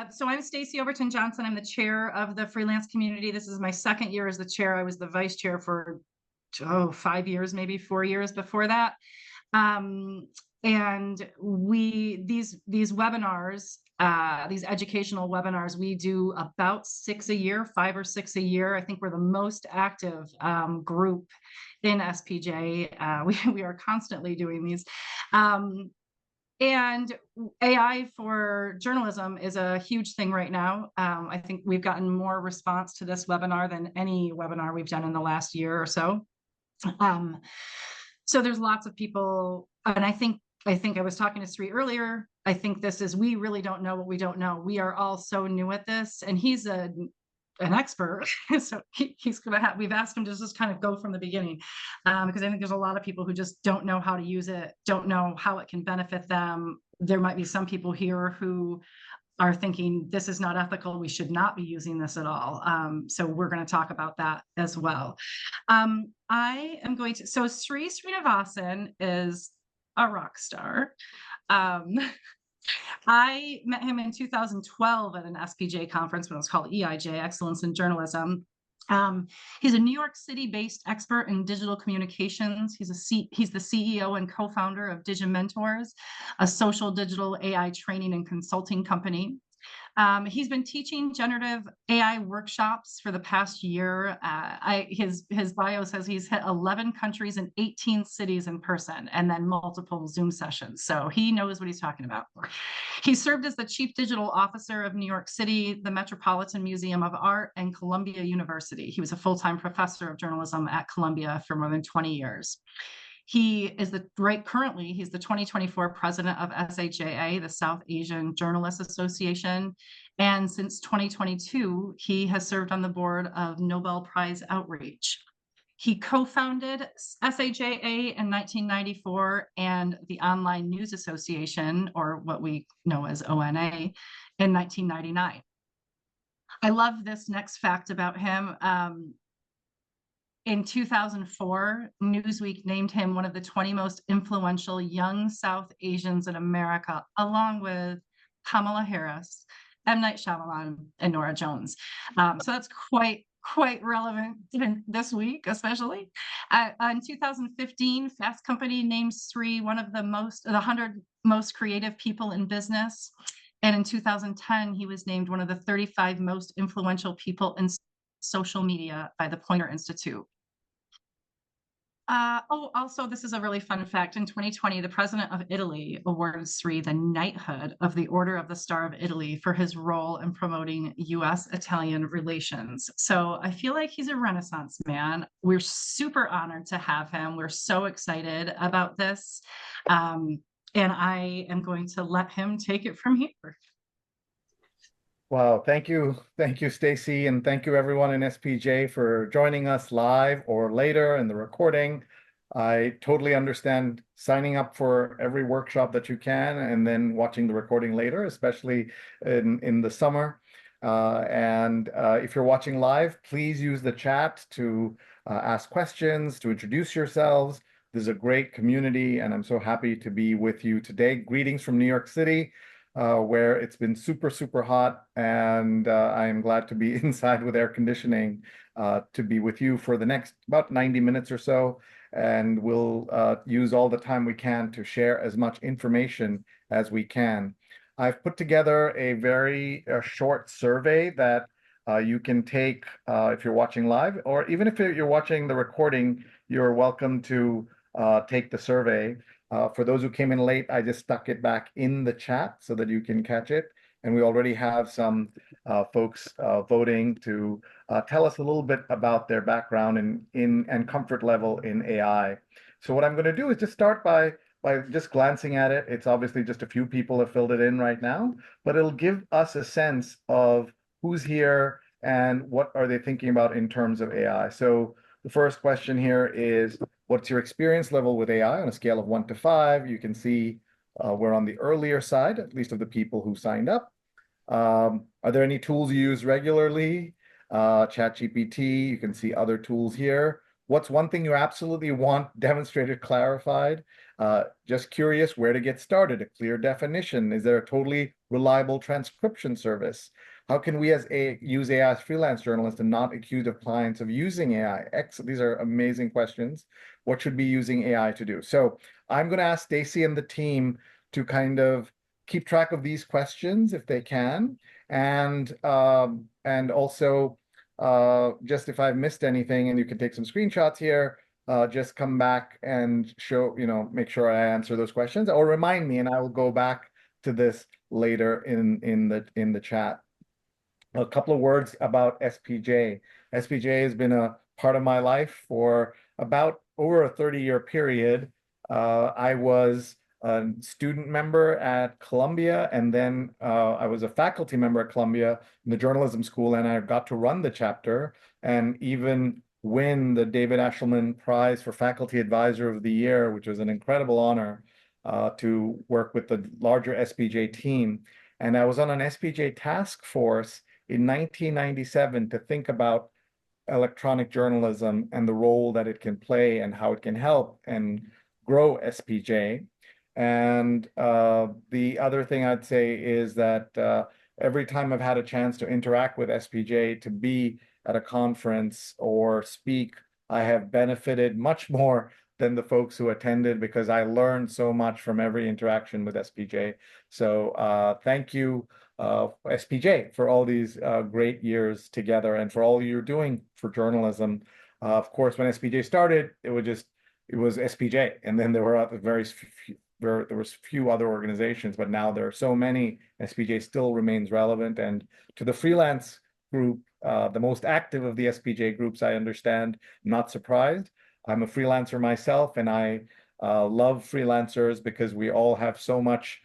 So I'm Stacey Overton Johnson. I'm the chair of the freelance community. This is my second year as the chair. I was the vice chair for 5 years, maybe 4 years before that. And these webinars, these educational webinars, we do about 6 a year, 5 or 6 a year. I think we're the most active group in SPJ. We are constantly doing these. And AI for journalism is a huge thing right now. I think we've gotten more response to this webinar than any webinar we've done in the last year or so. So there's lots of people, and I think I was talking to Sree earlier. I think this is, we really don't know what we don't know. We are all so new at this, and he's an expert. So he's going to have, we've asked him to just kind of go from the beginning, because I think there's a lot of people who just don't know how to use it, don't know how it can benefit them. There might be some people here who are thinking this is not ethical, we should not be using this at all. So we're going to talk about that as well. I am going to, so Sree Sreenivasan is a rock star. I met him in 2012 at an SPJ conference when it was called EIJ, Excellence in Journalism. He's a New York City-based expert in digital communications. He's the CEO and co-founder of DigiMentors, a social digital AI training and consulting company. He's been teaching generative AI workshops for the past year. His bio says he's hit 11 countries and 18 cities in person, and then multiple Zoom sessions. So he knows what he's talking about. He served as the Chief Digital Officer of New York City, the Metropolitan Museum of Art, and Columbia University. He was a full-time professor of journalism at Columbia for more than 20 years. He is currently, he's the 2024 president of SAJA, the South Asian Journalists Association. And since 2022, he has served on the board of Nobel Prize Outreach. He co-founded SAJA in 1994 and the Online News Association, or what we know as ONA, in 1999. I love this next fact about him. In 2004, Newsweek named him one of the 20 most influential young South Asians in America, along with Kamala Harris, M. Night Shyamalan, and Norah Jones. So that's quite relevant this week, especially. In 2015, Fast Company named Sree one of the 100 most creative people in business. And in 2010, he was named one of the 35 most influential people in social media by the Poynter Institute. Also, this is a really fun fact. In 2020, the president of Italy awarded Sree the knighthood of the Order of the Star of Italy for his role in promoting U.S.-Italian relations. So I feel like he's a Renaissance man. We're super honored to have him. We're so excited about this. And I am going to let him take it from here. Wow, thank you, Stacey, and thank you everyone in SPJ for joining us live or later in the recording. I totally understand signing up for every workshop that you can and then watching the recording later, especially in the summer. If you're watching live, please use the chat to ask questions, to introduce yourselves. This is a great community, and I'm so happy to be with you today. Greetings from New York City, where it's been super hot, and I am glad to be inside with air conditioning to be with you for the next about 90 minutes or so, and we'll use all the time we can to share as much information as we can. I've put together a very short survey that you can take if you're watching live, or even if you're watching the recording, you're welcome to take the survey. For those who came in late, I just stuck it back in the chat so that you can catch it. And we already have some folks voting to tell us a little bit about their background and comfort level in AI. So what I'm going to do is just start by just glancing at it. It's obviously just a few people have filled it in right now, but it'll give us a sense of who's here and what are they thinking about in terms of AI. So the first question here is, what's your experience level with AI on a scale of 1 to 5? You can see we're on the earlier side, at least of the people who signed up. Are there any tools you use regularly? ChatGPT, you can see other tools here. What's one thing you absolutely want demonstrated, clarified? Just curious where to get started, a clear definition. Is there a totally reliable transcription service? How can we use AI as freelance journalists and not accuse of clients of using AI? These are amazing questions. What should be using AI to do? So I'm going to ask Stacy and the team to kind of keep track of these questions if they can, and also just if I've missed anything, and you can take some screenshots here, just come back and show, make sure I answer those questions, or remind me, and I will go back to this later in the chat. A couple of words about SPJ. SPJ has been a part of my life for about over a 30-year period. I was a student member at Columbia, and then I was a faculty member at Columbia in the journalism school, and I got to run the chapter and even win the David Ashelman Prize for Faculty Advisor of the Year, which was an incredible honor to work with the larger SPJ team. And I was on an SPJ task force in 1997 to think about electronic journalism and the role that it can play and how it can help and grow SPJ. And the other thing I'd say is that every time I've had a chance to interact with SPJ, to be at a conference or speak, I have benefited much more than the folks who attended, because I learned so much from every interaction with SPJ. So thank you, SPJ, for all these great years together and for all you're doing for journalism. Of course, when SPJ started, it was SPJ, and then there were there was few other organizations, but now there are so many. SPJ still remains relevant. And to the freelance group, the most active of the SPJ groups, I understand, not surprised. I'm a freelancer myself, and I love freelancers because we all have so much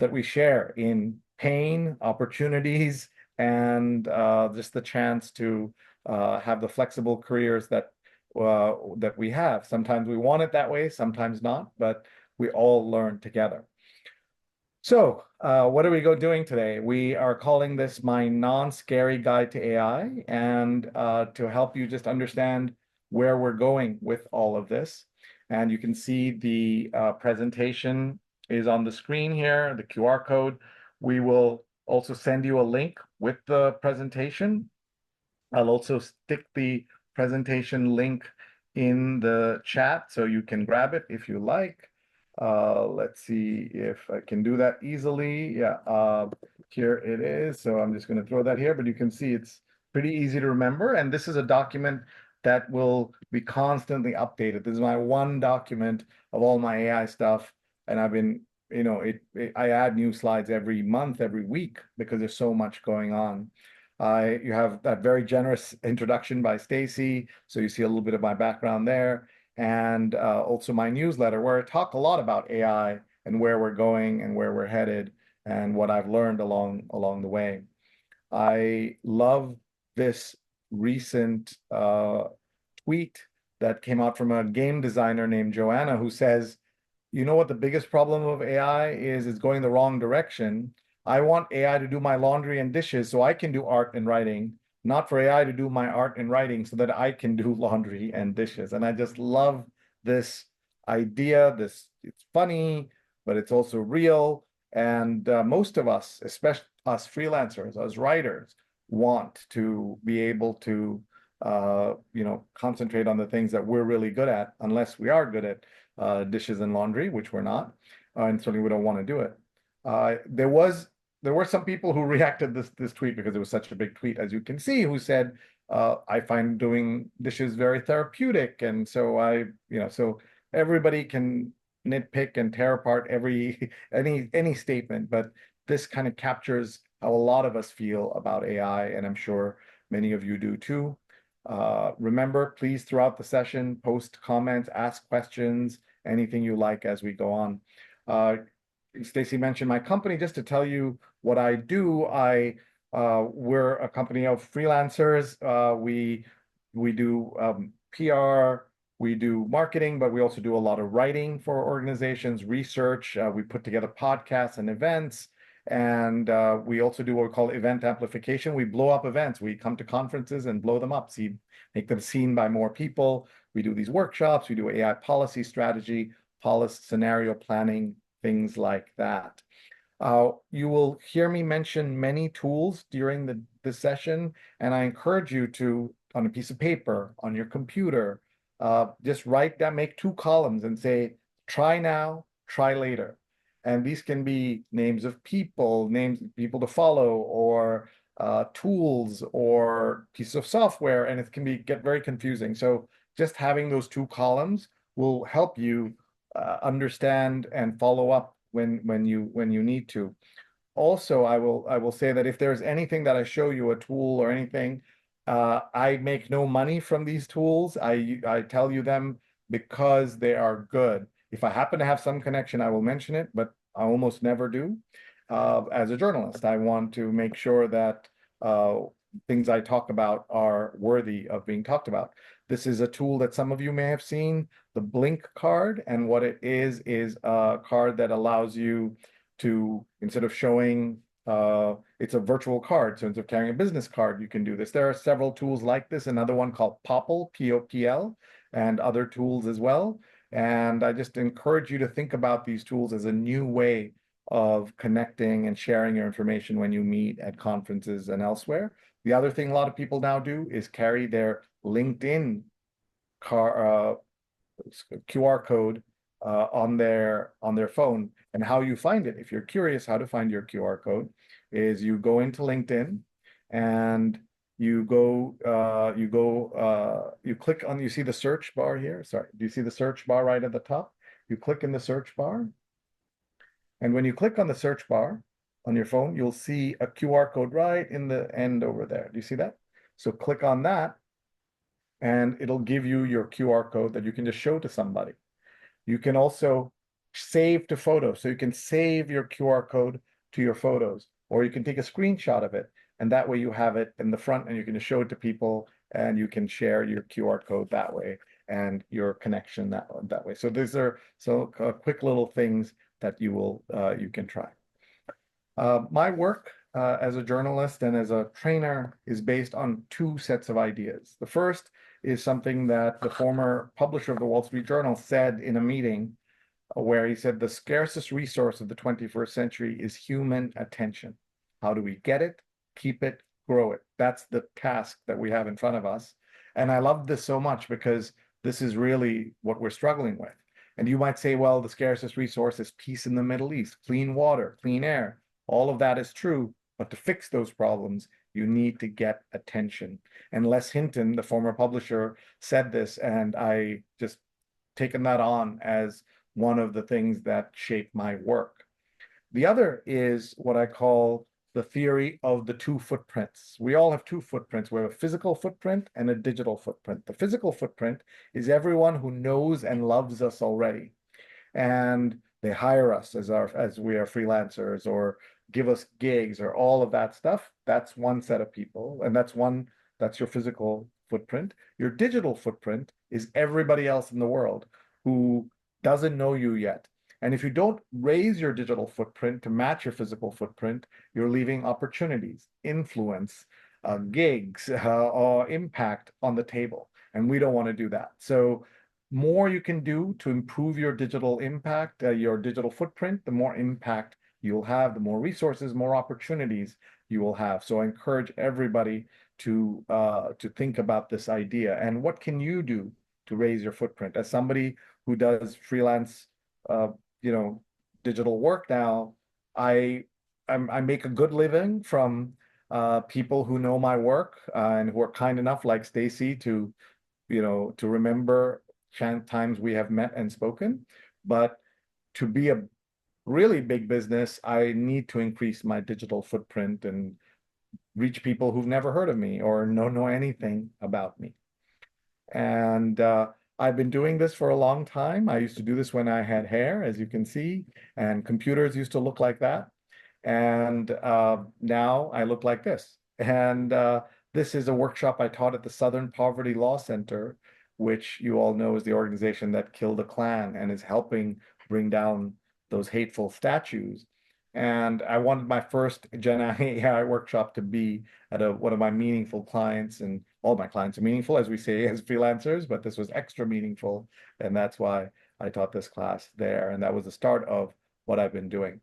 that we share in pain, opportunities, and just the chance to have the flexible careers that we have. Sometimes we want it that way, sometimes not, but we all learn together. So what are we doing today? We are calling this my non-scary guide to AI, and to help you just understand where we're going with all of this. And you can see the presentation is on the screen here, the QR code. We will also send you a link with the presentation. I'll also stick the presentation link in the chat so you can grab it if you like. Let's see if I can do that easily. Yeah, here it is. So I'm just going to throw that here, but you can see it's pretty easy to remember. And this is a document that will be constantly updated. This is my one document of all my AI stuff. And I've been, I add new slides every month, every week, because there's so much going on. You have that very generous introduction by Stacy, so you see a little bit of my background there, and also my newsletter, where I talk a lot about AI and where we're going and where we're headed and what I've learned along the way. I love this recent tweet that came out from a game designer named Joanna, who says, you know what the biggest problem of AI is? It's going the wrong direction. I want AI to do my laundry and dishes so I can do art and writing, not for AI to do my art and writing so that I can do laundry and dishes. And I just love this idea. It's funny, but it's also real. And most of us, especially us freelancers, us writers, want to be able to concentrate on the things that we're really good at, unless we are good at dishes and laundry, which we're not, and certainly we don't want to do it. There were some people who reacted this tweet, because it was such a big tweet, as you can see, who said, I find doing dishes very therapeutic. And so so everybody can nitpick and tear apart any statement, but this kind of captures how a lot of us feel about AI, and I'm sure many of you do too. Remember, please, throughout the session, post comments, ask questions, anything you like as we go on. Stacy mentioned my company. Just to tell you what I do, we're a company of freelancers. We do PR, we do marketing, but we also do a lot of writing for organizations, research. We put together podcasts and events, and we also do what we call event amplification. We blow up events. We come to conferences and blow them up, make them seen by more people. We do these workshops, we do AI policy strategy, policy scenario planning, things like that. You will hear me mention many tools during the session, and I encourage you to, on a piece of paper, on your computer, just write down, make 2 columns and say, try now, try later. And these can be names of people, names of people to follow, or tools, or pieces of software, and it can get very confusing. So just having those 2 columns will help you understand and follow up when you need to. Also, I will say that if there's anything that I show you, a tool or anything, I make no money from these tools. I tell you them because they are good. If I happen to have some connection, I will mention it, but I almost never do. As a journalist, I want to make sure that things I talk about are worthy of being talked about. This is a tool that some of you may have seen, the Blink card, and what it is a card that allows you to, instead of showing, it's a virtual card, so instead of carrying a business card, you can do this. There are several tools like this, another one called Popl, P-O-P-L, and other tools as well. And I just encourage you to think about these tools as a new way of connecting and sharing your information when you meet at conferences and elsewhere. The other thing a lot of people now do is carry their LinkedIn QR code on their phone. And how you find it, if you're curious how to find your QR code, is you go into LinkedIn and you click on, you see the search bar here? Sorry, do you see the search bar right at the top? You click in the search bar. And when you click on the search bar on your phone, you'll see a QR code right in the end over there. Do you see that? So click on that, and it'll give you your QR code that you can just show to somebody. You can also save to photos. So you can save your QR code to your photos, or you can take a screenshot of it, and that way you have it in the front and you can just show it to people, and you can share your QR code that way and your connection that way. So these are quick little things that you can try. My work as a journalist and as a trainer is based on 2 sets of ideas. The first is something that the former publisher of the Wall Street Journal said in a meeting, where he said the scarcest resource of the 21st century is human attention. How do we get it, keep it, grow it? That's the task that we have in front of us. And I love this so much because this is really what we're struggling with. And you might say, well, the scarcest resource is peace in the Middle East, clean water, clean air. All of that is true, but to fix those problems, you need to get attention. And Les Hinton, the former publisher, said this, and I just taken that on as one of the things that shape my work. The other is what I call the theory of the 2 footprints. We all have 2 footprints. We have a physical footprint and a digital footprint. The physical footprint is everyone who knows and loves us already, and they hire us as we are freelancers, or give us gigs, or all of that stuff. That's one set of people, and that's your physical footprint. Your digital footprint is everybody else in the world who doesn't know you yet. And if you don't raise your digital footprint to match your physical footprint, you're leaving opportunities, influence, gigs, or impact on the table. And we don't want to do that. So more you can do to improve your digital impact, your digital footprint, the more impact you'll have, the more resources, more opportunities you will have. So I encourage everybody to think about this idea. And what can you do to raise your footprint? As somebody who does freelance digital work now, I make a good living from people who know my work and who are kind enough, like Stacy, to remember times we have met and spoken. But to be a really big business, I need to increase my digital footprint and reach people who've never heard of me or know anything about me. And I've been doing this for a long time. I used to do this when I had hair, as you can see, and computers used to look like that. And now I look like this. And this is a workshop I taught at the Southern Poverty Law Center, which you all know is the organization that killed a Klan and is helping bring down those hateful statues. And I wanted my first Gen AI workshop to be at one of my meaningful clients, and all my clients are meaningful, as we say, as freelancers, but this was extra meaningful. And that's why I taught this class there. And that was the start of what I've been doing.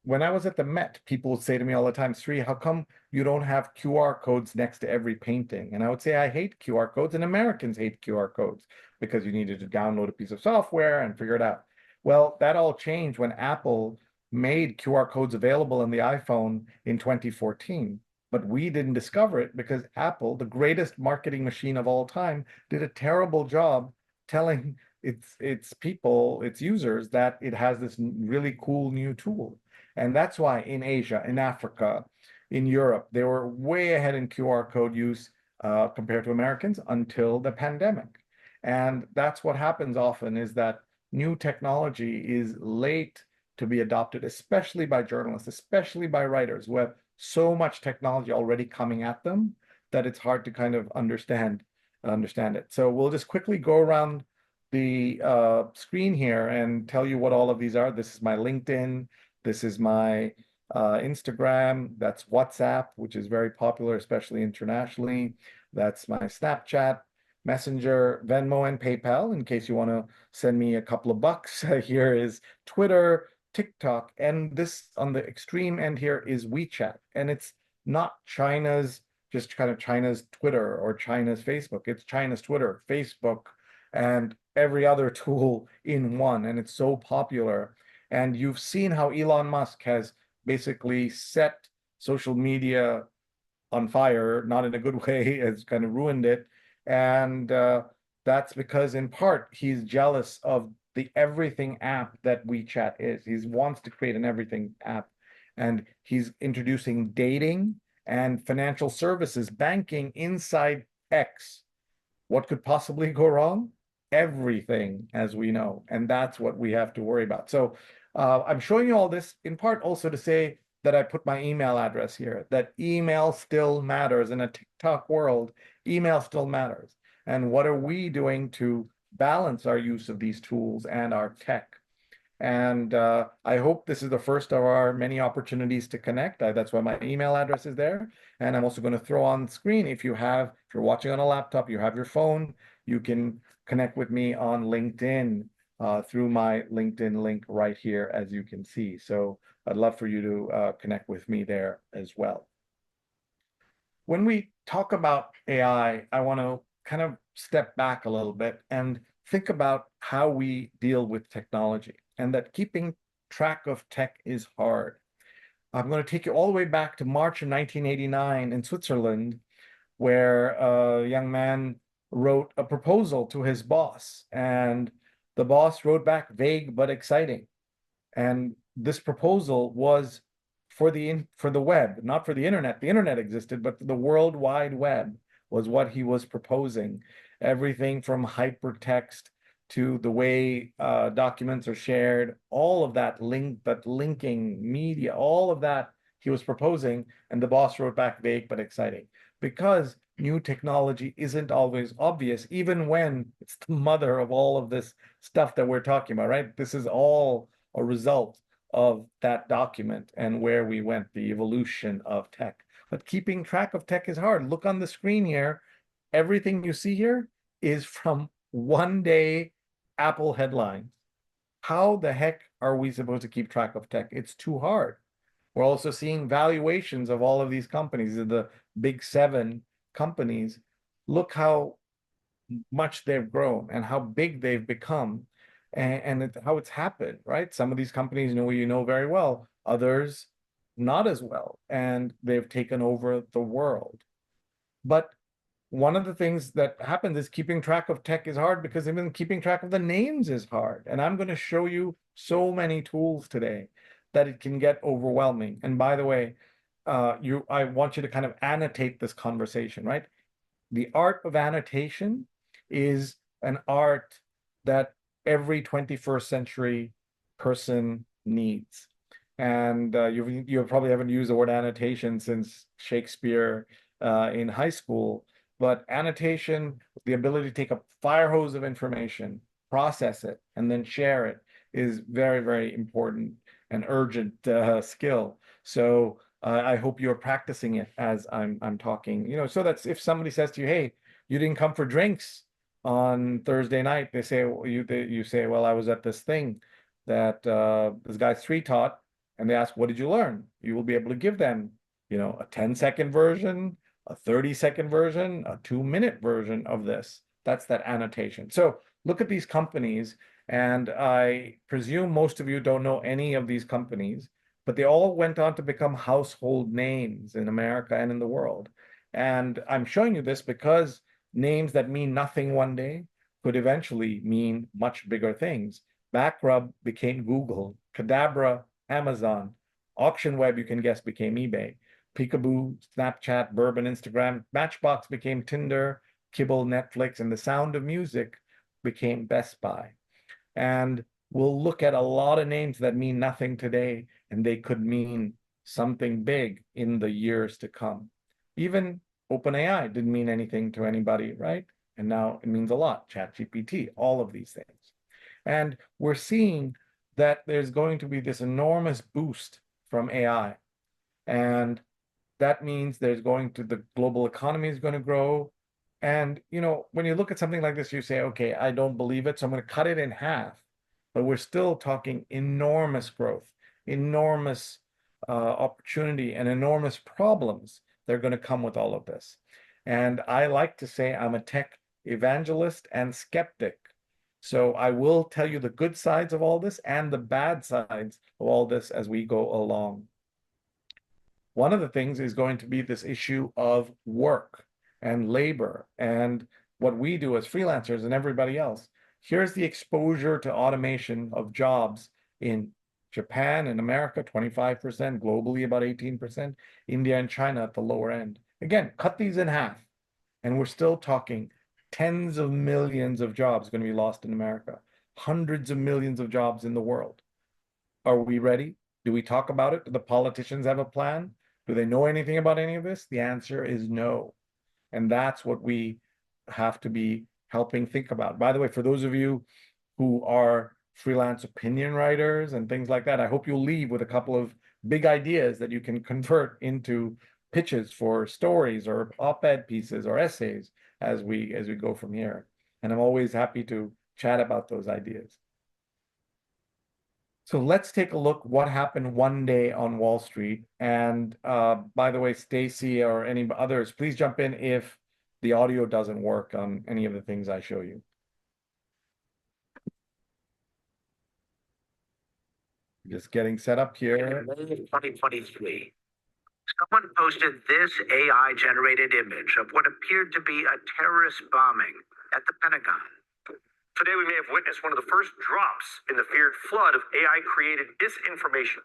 When I was at the Met, people would say to me all the time, Sree, how come you don't have QR codes next to every painting? And I would say, I hate QR codes, and Americans hate QR codes because you needed to download a piece of software and figure it out. Well, that all changed when Apple made QR codes available in the iPhone in 2014. But we didn't discover it because Apple, the greatest marketing machine of all time, did a terrible job telling its people, its users, that it has this really cool new tool. And that's why in Asia, in Africa, in Europe, they were way ahead in QR code use compared to Americans until the pandemic. And that's what happens often, is that new technology is late to be adopted, especially by journalists, especially by writers who have so much technology already coming at them that it's hard to kind of understand it. So we'll just quickly go around the screen here and tell you what all of these are. This is my LinkedIn. This is my Instagram. That's WhatsApp, which is very popular, especially internationally. That's my Snapchat, Messenger, Venmo, and PayPal, in case you want to send me a couple of bucks. Here is Twitter, TikTok, and this on the extreme end here is WeChat. And it's not China's, just kind of China's Twitter or China's Facebook. It's China's Twitter, Facebook, and every other tool in one. And it's so popular. And you've seen how Elon Musk has basically set social media on fire, not in a good way, has kind of ruined it. And that's because, in part, he's jealous of the everything app that WeChat is. He wants to create an everything app. And he's introducing dating and financial services, banking inside X. What could possibly go wrong? Everything, as we know. And that's what we have to worry about. So I'm showing you all this in part also to say that I put my email address here, that email still matters. In a TikTok world, email still matters. And what are we doing to balance our use of these tools and our tech? And I hope this is the first of our many opportunities to connect. That's why my email address is there. And I'm also going to throw on the screen, if you're watching on a laptop, you have your phone, you can connect with me on LinkedIn through my LinkedIn link right here, as you can see. So I'd love for you to connect with me there as well. When we talk about AI, I want to kind of step back a little bit and think about how we deal with technology, and that keeping track of tech is hard. I'm going to take you all the way back to March of 1989 in Switzerland, where a young man wrote a proposal to his boss, and the boss wrote back, vague but exciting. And this proposal was for the web, not for the internet. The internet existed, but the World Wide Web was what he was proposing. Everything from hypertext to the way documents are shared, all of that linking media, all of that he was proposing, and the boss wrote back, vague but exciting. Because new technology isn't always obvious, even when it's the mother of all of this stuff that we're talking about, right? This is all a result of that document and where we went, the evolution of tech. But keeping track of tech is hard. Look on the screen here. Everything you see here is from one day Apple headlines. How the heck are we supposed to keep track of tech? It's too hard. We're also seeing valuations of all of these companies, the big 7 companies. Look how much they've grown and how big they've become, and how it's happened, right? Some of these companies you know very well, others not as well, and they've taken over the world. But one of the things that happens is keeping track of tech is hard, because even keeping track of the names is hard. And I'm going to show you so many tools today that it can get overwhelming. And by the way, I want you to kind of annotate this conversation, right? The art of annotation is an art that every 21st century person needs. And you probably haven't used the word annotation since Shakespeare in high school. But annotation, the ability to take a fire hose of information, process it, and then share it, is very, very important an urgent skill. So I hope you're practicing it as I'm talking. You know, so that's if somebody says to you, "Hey, you didn't come for drinks on Thursday night," they say you say, "Well, I was at this thing that this guy Sree taught," and they ask, "What did you learn?" You will be able to give them, you know, a 10-second version, a 30-second version, a 2-minute version of this. That's that annotation. So look at these companies, and I presume most of you don't know any of these companies, but they all went on to become household names in America and in the world. And I'm showing you this because names that mean nothing one day could eventually mean much bigger things. Backrub became Google, Cadabra, Amazon, Auction Web, you can guess, became eBay. Peekaboo, Snapchat, Bourbon, Instagram, Matchbox became Tinder, Kibble, Netflix, and The Sound of Music became Best Buy. And we'll look at a lot of names that mean nothing today, and they could mean something big in the years to come. Even OpenAI didn't mean anything to anybody, right? And now it means a lot. ChatGPT, all of these things. And we're seeing that there's going to be this enormous boost from AI. And that means the global economy is going to grow. And, you know, when you look at something like this, you say, okay, I don't believe it, so I'm going to cut it in half. But we're still talking enormous growth, enormous opportunity, and enormous problems that are going to come with all of this. And I like to say I'm a tech evangelist and skeptic. So I will tell you the good sides of all this and the bad sides of all this as we go along. One of the things is going to be this issue of work and labor and what we do as freelancers and everybody else. Here's the exposure to automation of jobs in Japan and America, 25%, globally about 18%, India and China at the lower end. Again, cut these in half, and we're still talking tens of millions of jobs going to be lost in America, hundreds of millions of jobs in the world. Are we ready? Do we talk about it? Do the politicians have a plan? Do they know anything about any of this? The answer is no. And that's what we have to be helping think about. By the way, for those of you who are freelance opinion writers and things like that, I hope you'll leave with a couple of big ideas that you can convert into pitches for stories or op-ed pieces or essays as we go from here. And I'm always happy to chat about those ideas. So let's take a look what happened one day on Wall Street. And by the way, Stacy or any others, please jump in if the audio doesn't work on any of the things I show you. Just getting set up here. 2023. Someone posted this AI-generated image of what appeared to be a terrorist bombing at the Pentagon. Today, we may have witnessed one of the first drops in the feared flood of AI-created disinformation.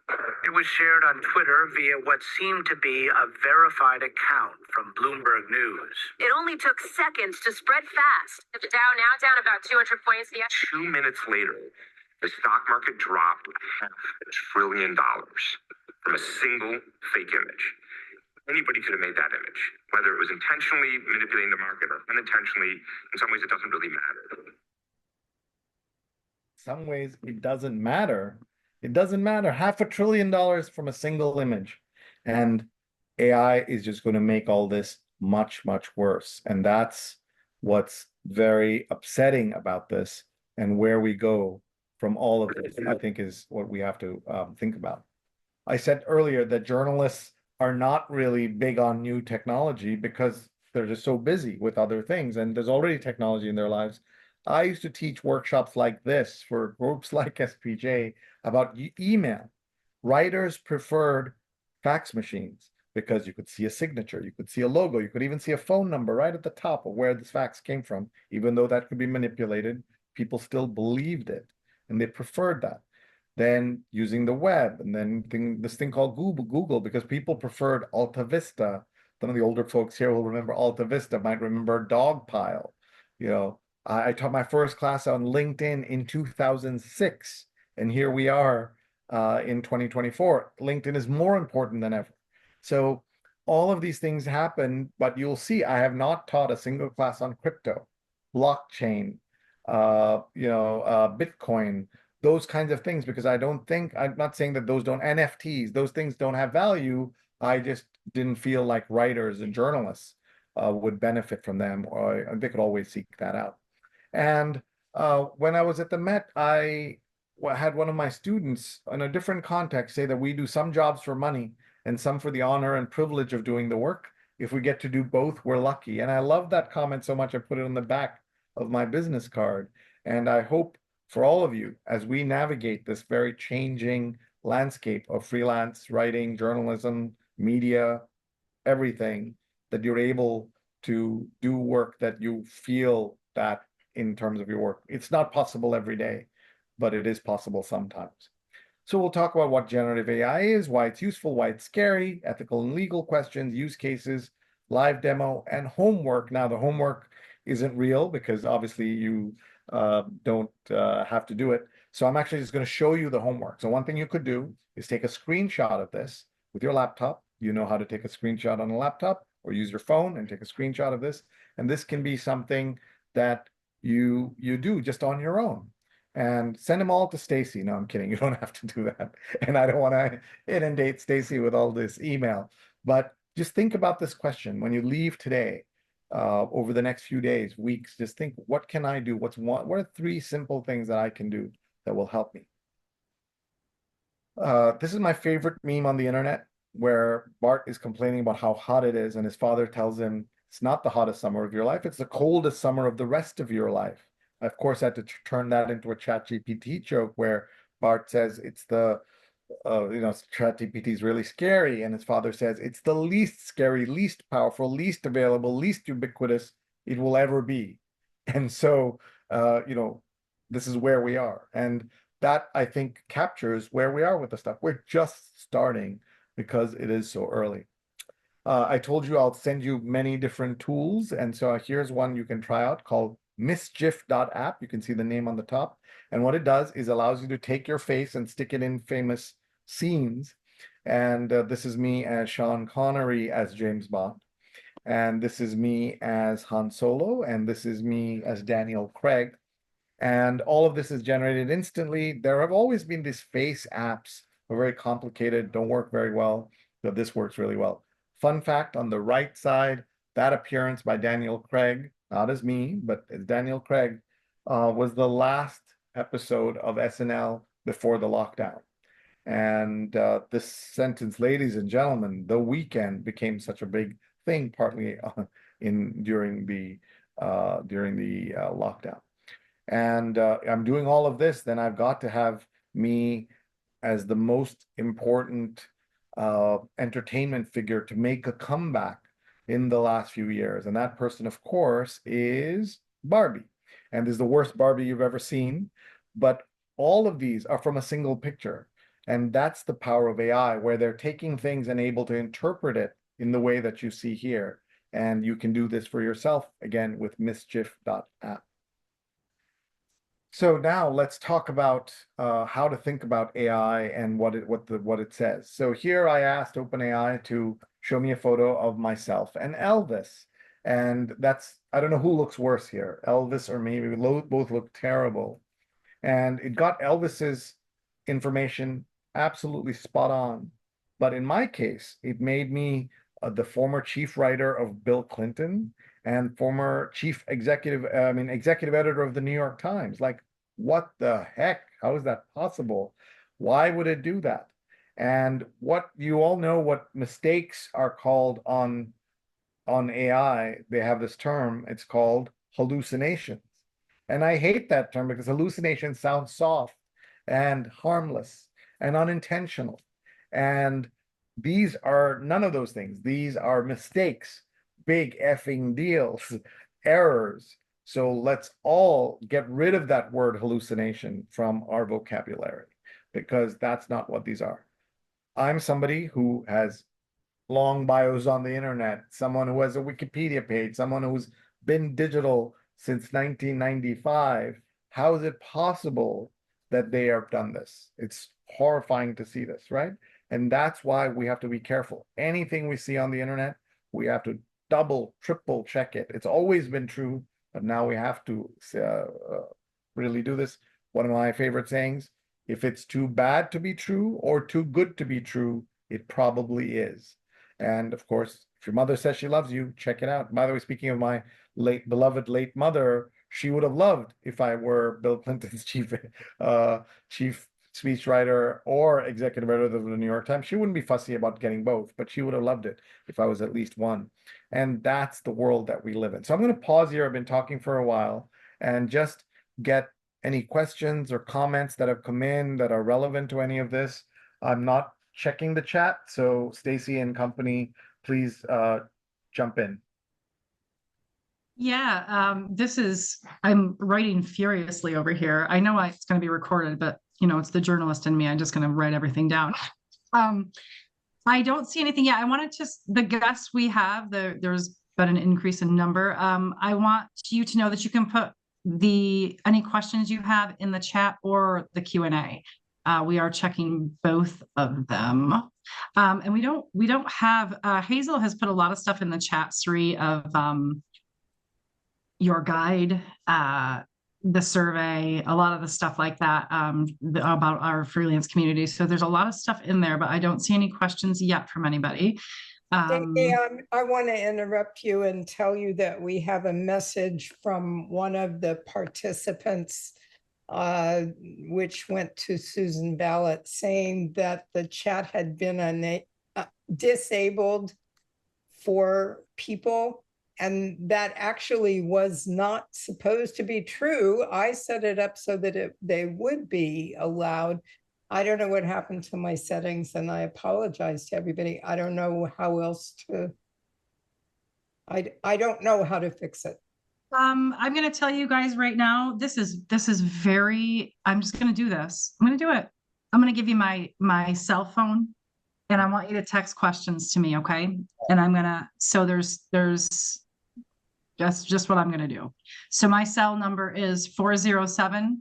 It was shared on Twitter via what seemed to be a verified account from Bloomberg News. It only took seconds to spread fast. The Dow now down about 200 points. 2 minutes later, the stock market dropped $500 billion from a single fake image. Anybody could have made that image, whether it was intentionally manipulating the market or unintentionally. In some ways, it doesn't really matter. Some ways it doesn't matter. It doesn't matter. $500 billion from a single image. And AI is just going to make all this much, much worse. And that's what's very upsetting about this, and where we go from all of this, I think, is what we have to think about. I said earlier that journalists are not really big on new technology because they're just so busy with other things, and there's already technology in their lives. I used to teach workshops like this for groups like SPJ about email. Writers preferred fax machines because you could see a signature, you could see a logo, you could even see a phone number right at the top of where this fax came from. Even though that could be manipulated, people still believed it, and they preferred that. Then using the web, and then this thing called Google, because people preferred Alta Vista. Some of the older folks here will remember Alta Vista, might remember Dogpile. You know, I taught my first class on LinkedIn in 2006, and here we are in 2024. LinkedIn is more important than ever. So all of these things happen, but you'll see I have not taught a single class on crypto, blockchain, Bitcoin, those kinds of things, because I'm not saying that those don't, NFTs, those things don't have value. I just didn't feel like writers and journalists would benefit from them, or they could always seek that out. And when I was at the Met, I had one of my students in a different context say that we do some jobs for money and some for the honor and privilege of doing the work. If we get to do both, we're lucky. And I love that comment so much, I put it on the back of my business card. And I hope for all of you, as we navigate this very changing landscape of freelance writing, journalism, media, everything, that you're able to do work that you feel that in terms of your work. It's not possible every day, but it is possible sometimes. So we'll talk about what generative AI is, why it's useful, why it's scary, ethical and legal questions, use cases, live demo, and homework. Now, the homework isn't real because obviously you don't have to do it. So I'm actually just going to show you the homework. So one thing you could do is take a screenshot of this with your laptop. You know how to take a screenshot on a laptop, or use your phone and take a screenshot of this. And this can be something that you do just on your own. And send them all to Stacy. No, I'm kidding. You don't have to do that. And I don't want to inundate Stacy with all this email. But just think about this question when you leave today, over the next few days, weeks. Just think, what can I do? What are 3 simple things that I can do that will help me? This is my favorite meme on the internet, where Bart is complaining about how hot it is, and his father tells him it's not the hottest summer of your life, it's the coldest summer of the rest of your life. I, of course, had to turn that into a ChatGPT joke where Bart says it's the, ChatGPT is really scary, and his father says it's the least scary, least powerful, least available, least ubiquitous it will ever be. And so, this is where we are. And that, I think, captures where we are with the stuff. We're just starting because it is so early. I told you I'll send you many different tools. And so here's one you can try out called mischief.app. You can see the name on the top. And what it does is allows you to take your face and stick it in famous scenes. And this is me as Sean Connery as James Bond. And this is me as Han Solo. And this is me as Daniel Craig. And all of this is generated instantly. There have always been these face apps, are very complicated, don't work very well, but this works really well. Fun fact, on the right side, that appearance by Daniel Craig, not as me, but as Daniel Craig, was the last episode of SNL before the lockdown. And this sentence, ladies and gentlemen, the weekend became such a big thing, partly during the lockdown. And I'm doing all of this, then I've got to have me as the most important entertainment figure to make a comeback in the last few years. And that person, of course, is Barbie. And this is the worst Barbie you've ever seen. But all of these are from a single picture. And that's the power of AI, where they're taking things and able to interpret it in the way that you see here. And you can do this for yourself, again, with mischief.app. So now let's talk about how to think about AI and what it says. So here I asked OpenAI to show me a photo of myself and Elvis. And I don't know who looks worse here, Elvis or me. We both look terrible. And it got Elvis's information absolutely spot on. But in my case, it made me the former chief writer of Bill Clinton and former executive editor of the New York Times. Like, what the heck? How is that possible? Why would it do that? And what you all know, what mistakes are called on AI, they have this term, it's called hallucinations. And I hate that term because hallucination sounds soft and harmless and unintentional. And these are none of those things. These are mistakes, big effing deals, errors. So let's all get rid of that word hallucination from our vocabulary, because that's not what these are. I'm somebody who has long bios on the internet, someone who has a Wikipedia page, someone who's been digital since 1995. How is it possible that they have done this? It's horrifying to see this, right? And that's why we have to be careful. Anything we see on the internet, we have to double, triple check it. It's always been true, but now we have to really do this. one of my favorite sayings, if it's too bad to be true or too good to be true, it probably is. And of course, if your mother says she loves you, check it out. By the way, speaking of my beloved late mother, she would have loved if I were Bill Clinton's chief speechwriter or executive editor of the New York Times. She wouldn't be fussy about getting both, but she would have loved it if I was at least one. And that's the world that we live in. So I'm going to pause here. I've been talking for a while and just get any questions or comments that have come in that are relevant to any of this. I'm not checking the chat, so Stacy and company, please jump in. Yeah, I'm writing furiously over here. I know it's going to be recorded, but it's the journalist in me. I'm just going to write everything down. I don't see anything yet. I wanted to, the guests we have, there's been an increase in number. I want you to know that you can put any questions you have in the chat or the Q&A. We are checking both of them. And we don't have, Hazel has put a lot of stuff in the chat, Sree, of your guide, the survey, a lot of the stuff like that about our freelance community. So there's a lot of stuff in there, but I don't see any questions yet from anybody. I want to interrupt you and tell you that we have a message from one of the participants, which went to Susan Ballot, saying that the chat had been disabled for people. And that actually was not supposed to be true. I set it up so that they would be allowed. I don't know what happened to my settings, and I apologize to everybody. I don't know how else to, I don't know how to fix it. I'm going to tell you guys right now, this is very, I'm just going to do this. I'm going to do it. I'm going to give you my cell phone, and I want you to text questions to me. Okay. And I'm going to, so there's, that's just what I'm going to do. So my cell number is 407-496-0020.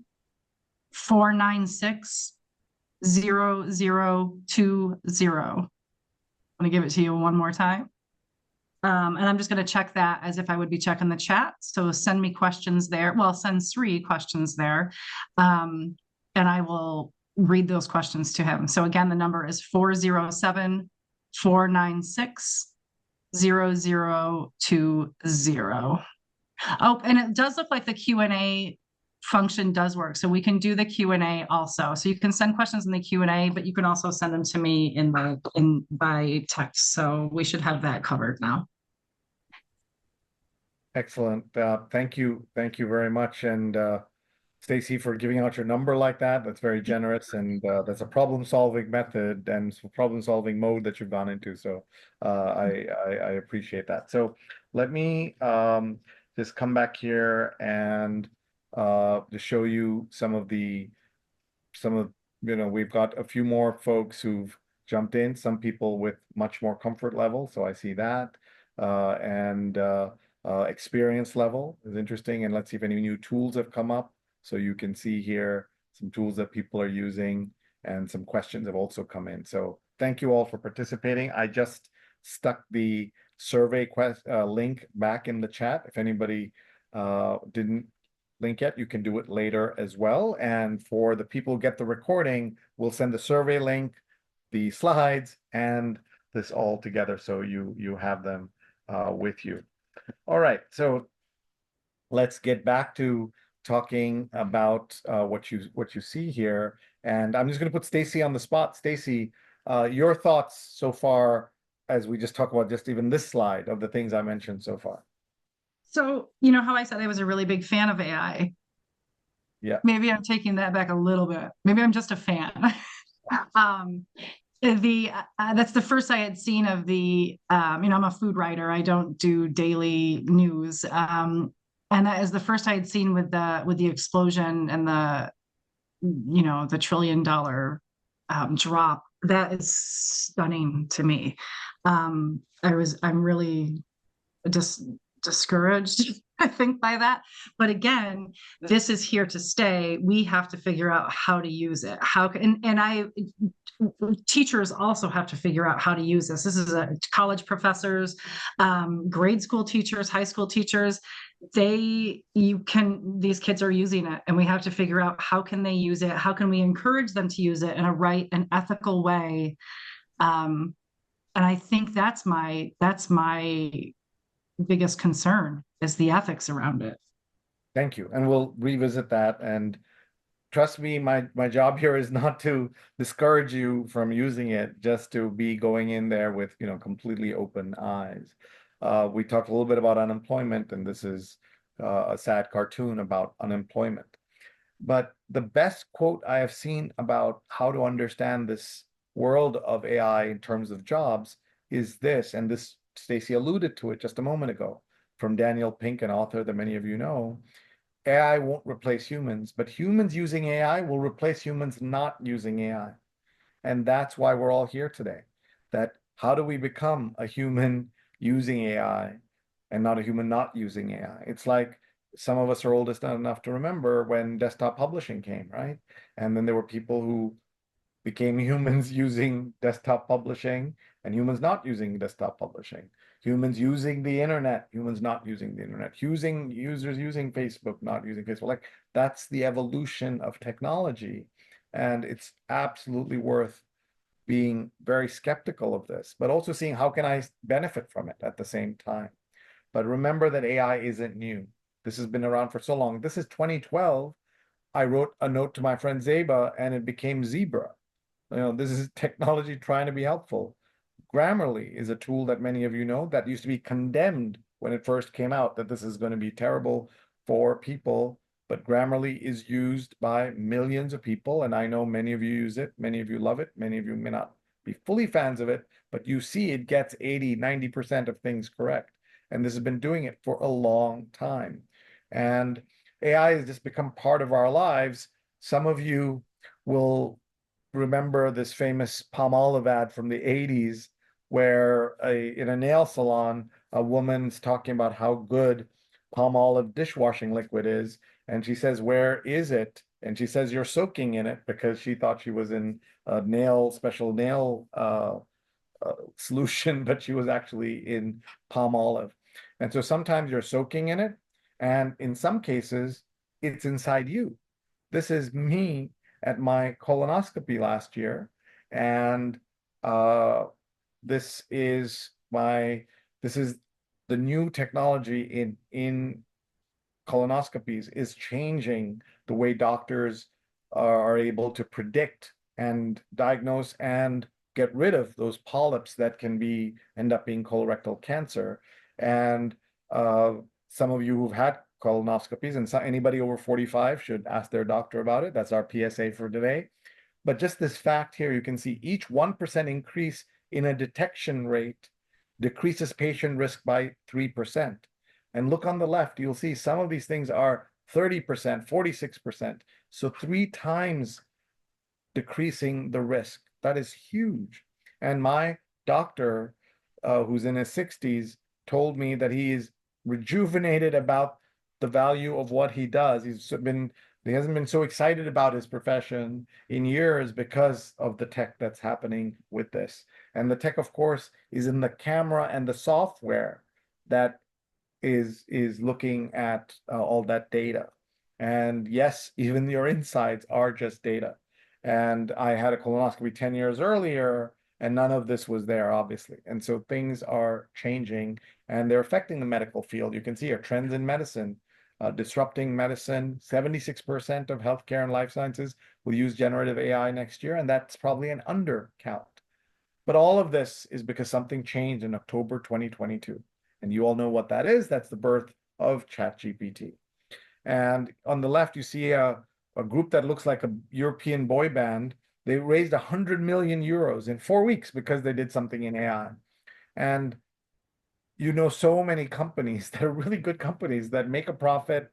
I'm going to give it to you one more time. And I'm just going to check that as if I would be checking the chat. So send me questions there. Well, send Sree questions there. And I will read those questions to him. So again, the number is 407-496-0020. Oh, and it does look like the Q&A function does work. So we can do the Q&A also. So you can send questions in the Q&A, but you can also send them to me by text. So we should have that covered now. Excellent. Thank you. Thank you very much. And Stacy, for giving out your number like that. That's very generous, and that's a problem-solving method and problem-solving mode that you've gone into. So I appreciate that. So let me just come back here and to show you some of we've got a few more folks who've jumped in. Some people with much more comfort level. So I see that and experience level is interesting. And let's see if any new tools have come up. So you can see here some tools that people are using, and some questions have also come in. So thank you all for participating. I just stuck the survey link back in the chat. If anybody didn't link yet, you can do it later as well. And for the people who get the recording, we'll send the survey link, the slides, and this all together so you have them with you. All right, so let's get back to talking about what you see here. And I'm just going to put Stacy on the spot. Stacy, your thoughts so far as we just talk about just even this slide of the things I mentioned so far. So, you know how I said I was a really big fan of AI? Yeah. Maybe I'm taking that back a little bit. Maybe I'm just a fan. That's the first I had seen of the, I'm a food writer. I don't do daily news. And that is the first I had seen with the explosion and the $1 trillion drop. That is stunning to me. I'm really just discouraged, I think, by that. But again, this is here to stay. We have to figure out how to use it. teachers also have to figure out how to use this. This is college professors, grade school teachers, high school teachers. These kids are using it, and we have to figure out how can they use it? How can we encourage them to use it in a right and ethical way? And I think that's my biggest concern, is the ethics around it. Thank you. And we'll revisit that. And trust me, my job here is not to discourage you from using it, just to be going in there with, completely open eyes. We talked a little bit about unemployment, and this is a sad cartoon about unemployment. But the best quote I have seen about how to understand this world of AI in terms of jobs is this, and this, Stacey alluded to it just a moment ago, from Daniel Pink, an author that many of you know. AI won't replace humans, but humans using AI will replace humans not using AI. And that's why we're all here today. That how do we become a human using AI and not a human not using AI? It's like some of us are old enough to remember when desktop publishing came, right? And then there were people who became humans using desktop publishing and humans not using desktop publishing. Humans using the internet, humans not using the internet, users using Facebook, not using Facebook. Like, that's the evolution of technology. And it's absolutely worth being very skeptical of this, but also seeing how can I benefit from it at the same time. But remember that AI isn't new. This has been around for so long. This is 2012. I wrote a note to my friend Zeba and it became Zebra. This is technology trying to be helpful. Grammarly is a tool that many of you know that used to be condemned when it first came out, that this is going to be terrible for people. But Grammarly is used by millions of people, and I know many of you use it, many of you love it, many of you may not be fully fans of it, but you see it gets 80, 90% of things correct. And this has been doing it for a long time. And AI has just become part of our lives. Some of you will remember this famous Palmolive ad from the 80s, where in a nail salon, a woman's talking about how good Palmolive dishwashing liquid is. And she says, "Where is it?" And she says, "You're soaking in it," because she thought she was in a special nail solution, but she was actually in Palmolive. And so sometimes you're soaking in it, and in some cases, it's inside you. This is me at my colonoscopy last year, and this is the new technology in colonoscopies is changing the way doctors are able to predict and diagnose and get rid of those polyps that can end up being colorectal cancer. And some of you who've had colonoscopies, and anybody over 45 should ask their doctor about it. That's our PSA for today. But just this fact here, you can see each 1% increase in a detection rate decreases patient risk by 3%. And look on the left, you'll see some of these things are 30%, 46%. So 3 times decreasing the risk. That is huge. And my doctor, who's in his 60s, told me that he is rejuvenated about the value of what he does. He hasn't been so excited about his profession in years because of the tech that's happening with this. And the tech, of course, is in the camera and the software that is looking at all that data. And yes, even your insides are just data. And I had a colonoscopy 10 years earlier, and none of this was there, obviously. And so things are changing, and they're affecting the medical field. You can see here trends in medicine, disrupting medicine. 76% of healthcare and life sciences will use generative AI next year, and that's probably an undercount. But all of this is because something changed in October 2022. And you all know what that is. That's the birth of ChatGPT. And on the left, you see a group that looks like a European boy band. They raised 100 million euros in 4 weeks because they did something in AI. And so many companies that are really good companies that make a profit,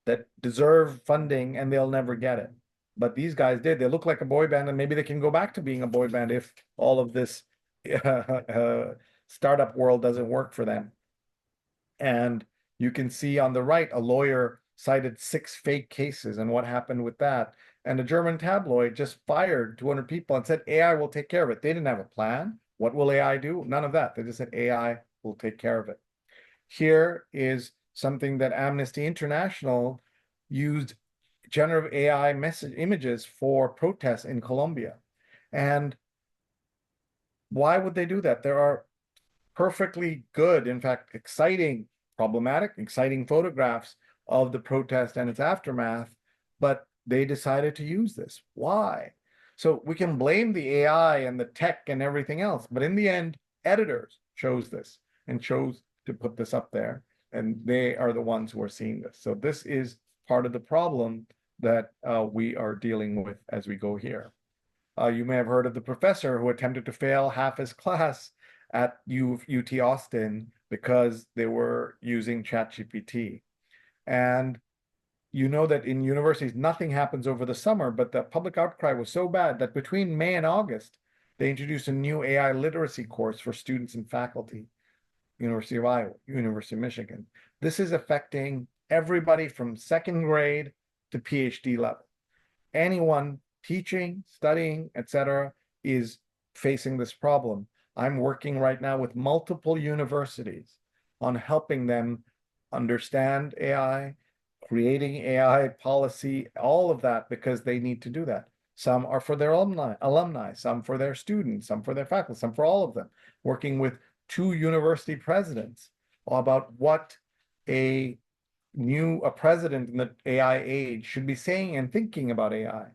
that deserve funding, and they'll never get it. But these guys did. They look like a boy band, and maybe they can go back to being a boy band if all of this startup world doesn't work for them. And you can see on the right, a lawyer cited 6 fake cases. And what happened with that And a German tabloid just fired 200 people and said AI will take care of it. They didn't have a plan. What will AI do? None of that. They just said AI will take care of it. Here is something that Amnesty International used generative AI message images for protests in Colombia. And why would they do that? There are perfectly good, in fact, exciting, problematic, exciting photographs of the protest and its aftermath, but they decided to use this. Why? So we can blame the AI and the tech and everything else, but in the end, editors chose this and chose to put this up there, and they are the ones who are seeing this. So this is part of the problem that we are dealing with as we go here. You may have heard of the professor who attempted to fail half his class at UT Austin because they were using ChatGPT. And you know that in universities, nothing happens over the summer, but the public outcry was so bad that between May and August, they introduced a new AI literacy course for students and faculty, University of Iowa, University of Michigan. This is affecting everybody from second grade to PhD level. Anyone teaching, studying, etc., is facing this problem. I'm working right now with multiple universities on helping them understand AI, creating AI policy, all of that, because they need to do that. Some are for their alumni, some for their students, some for their faculty, some for all of them. Working with 2 university presidents about what a president in the AI age should be saying and thinking about AI.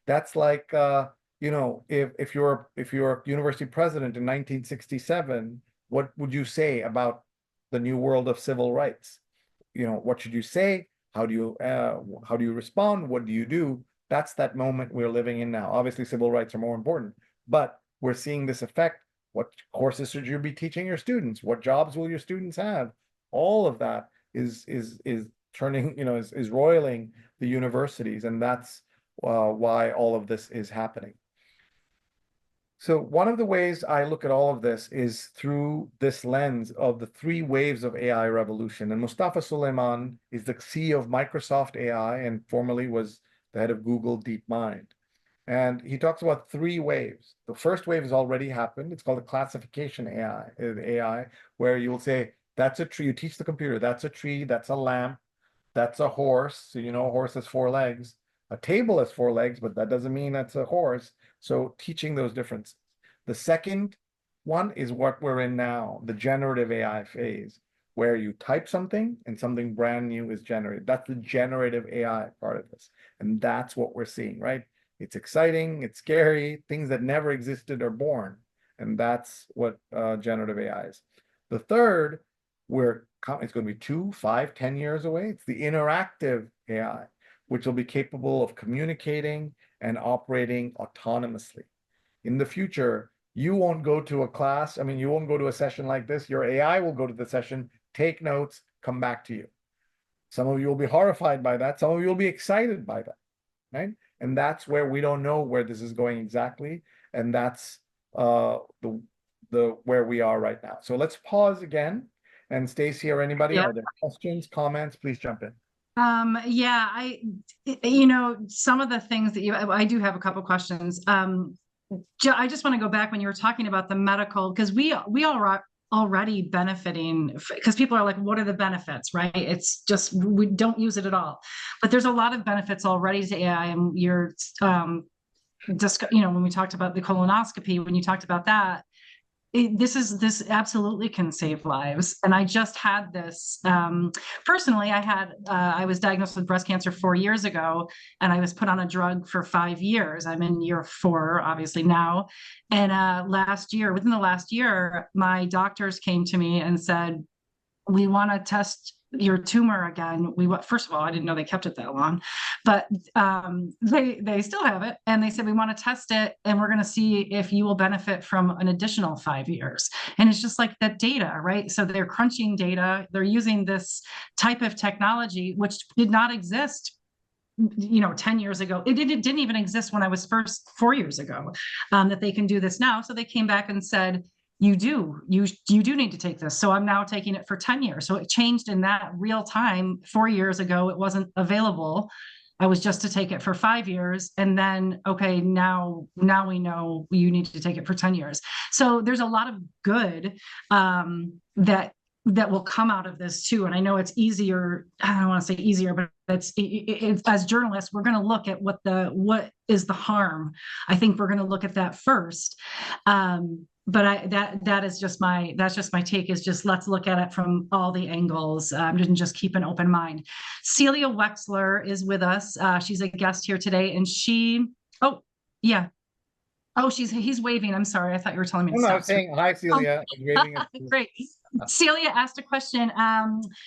That's like, you know, if you're a university president in 1967, what would you say about the new world of civil rights? You know, what should you say? How do you respond? What do you do? That's that moment we're living in now. Obviously, civil rights are more important, but we're seeing this effect. What courses should you be teaching your students? What jobs will your students have? All of that is turning, you know, is roiling the universities, and that's why all of this is happening. So one of the ways I look at all of this is through this lens of the 3 waves of AI revolution. And Mustafa Suleyman is the CEO of Microsoft AI and formerly was the head of Google DeepMind. And he talks about 3 waves. The first wave has already happened. It's called the classification AI, where you will say, that's a tree. You teach the computer, that's a tree, that's a lamp, that's a horse. So you know a horse has 4 legs. A table has 4 legs, but that doesn't mean that's a horse. So teaching those differences. The second one is what we're in now, the generative AI phase, where you type something and something brand new is generated. That's the generative AI part of this. And that's what we're seeing, right? It's exciting, it's scary, things that never existed are born. And that's what generative AI is. The third, it's going to be 2, 5, 10 years away. It's the interactive AI, which will be capable of communicating and operating autonomously. In the future, you won't go to a class. I mean, you won't go to a session like this. Your AI will go to the session, take notes, come back to you. Some of you will be horrified by that. Some of you will be excited by that, right? And that's where we don't know where this is going exactly. And that's where we are right now. So let's pause again. And Stacey or anybody, are there questions, comments? Please jump in. Yeah, you know, some of the things that I do have a couple questions. I just want to go back when you were talking about the medical, because we are already benefiting, because people are like, what are the benefits, right? It's just, we don't use it at all. But there's a lot of benefits already to AI, and you're, just, you know, when we talked about the colonoscopy, when you talked about that, this absolutely can save lives. And I just had this personally. I was diagnosed with breast cancer 4 years ago, and I was put on a drug for 5 years. I'm in year 4, obviously now. And within the last year, my doctors came to me and said, we want to test your tumor again. First of all, I didn't know they kept it that long, but they still have it. And they said, we want to test it, and we're going to see if you will benefit from an additional 5 years. And it's just like that data, right? So they're crunching data. They're using this type of technology, which did not exist, you know, 10 years ago. It didn't even exist when I was first 4 years ago, that they can do this now. So they came back and said, you do need to take this. So I'm now taking it for 10 years. So it changed in that real time. 4 years ago, it wasn't available. I was just to take it for 5 years. And then, okay, now we know you need to take it for 10 years. So there's a lot of good that will come out of this too. And I know it's easier, I don't want to say easier, but it's as journalists, we're going to look at what is the harm. I think we're going to look at that first. But that's just my take, is just let's look at it from all the angles, and just keep an open mind. Celia Wexler is with us. She's a guest here today, and he's waving. I'm sorry. I thought you were telling me to No, stop. I was saying hi, Celia. I'm waving at you. Great. Celia asked a question.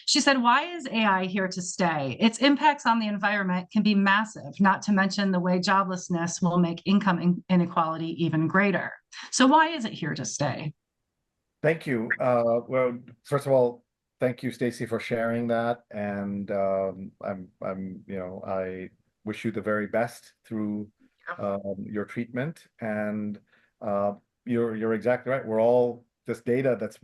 She said, why is AI here to stay? Its impacts on the environment can be massive, not to mention the way joblessness will make income inequality even greater. So why is it here to stay? Thank you. Well, first of all, thank you, Stacy, for sharing that. And I wish you the very best through your treatment. And you're exactly right. We're all just data that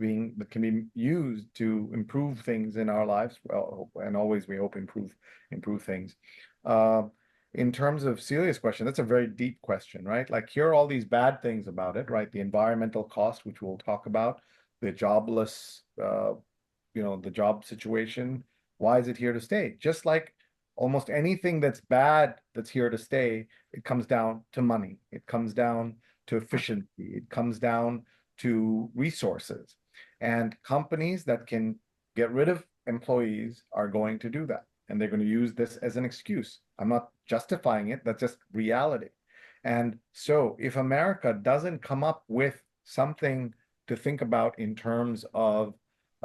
can be used to improve things in our lives. Well, and always we hope improve things. In terms of Celia's question, that's a very deep question, right? Like, here are all these bad things about it, right? The environmental cost, which we'll talk about, the jobless, the job situation. Why is it here to stay? Just like almost anything that's bad that's here to stay, it comes down to money. It comes down to efficiency. It comes down to resources. And companies that can get rid of employees are going to do that. And they're going to use this as an excuse. I'm not justifying it. That's just reality. And so if America doesn't come up with something to think about in terms of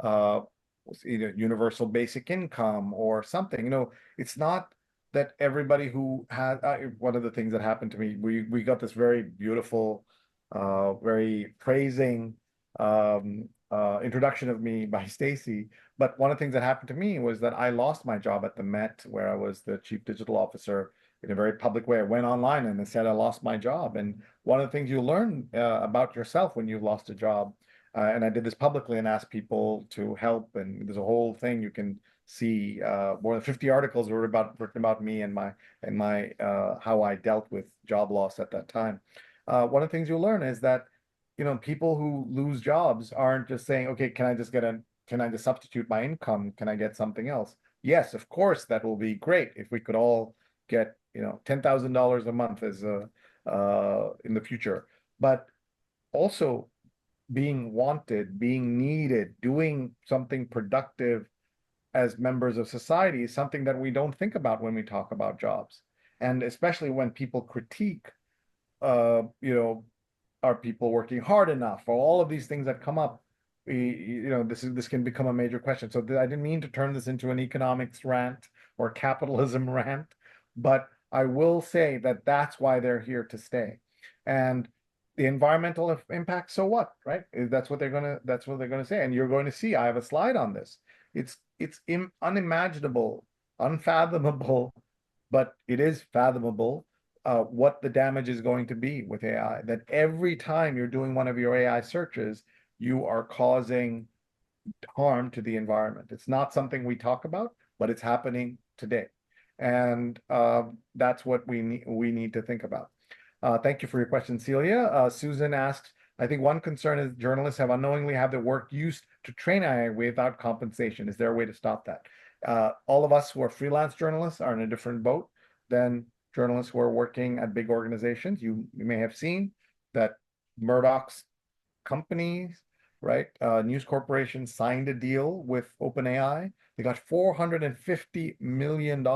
either universal basic income or something, it's not that everybody who has, one of the things that happened to me, we got this very beautiful, very praising introduction of me by Stacy. But one of the things that happened to me was that I lost my job at the Met, where I was the chief digital officer, in a very public way. I went online and I said I lost my job. And one of the things you learn about yourself when you've lost a job, and I did this publicly and asked people to help. And there's a whole thing you can see. More than 50 articles were written about me and my how I dealt with job loss at that time. One of the things you learn is that people who lose jobs aren't just saying, okay, can I just substitute my income? Can I get something else? Yes, of course, that will be great if we could all get, $10,000 a month as in the future. But also being wanted, being needed, doing something productive as members of society is something that we don't think about when we talk about jobs. And especially when people critique, are people working hard enough, or all of these things that come up, this can become a major question. So I didn't mean to turn this into an economics rant or capitalism rant, but I will say that that's why they're here to stay. And the environmental impact, so what, right? That's what they're gonna say. And you're going to see, I have a slide on this. It's unimaginable, unfathomable, but it is fathomable what the damage is going to be with AI. That every time you're doing one of your AI searches, you are causing harm to the environment. It's not something we talk about, but it's happening today. And that's what we need to think about. Thank you for your question, Celia. Susan asked, I think one concern is journalists have unknowingly had their work used to train AI without compensation. Is there a way to stop that? All of us who are freelance journalists are in a different boat than journalists who are working at big organizations. You may have seen that Murdoch's companies, right? News Corporation signed a deal with OpenAI. They got $450 million.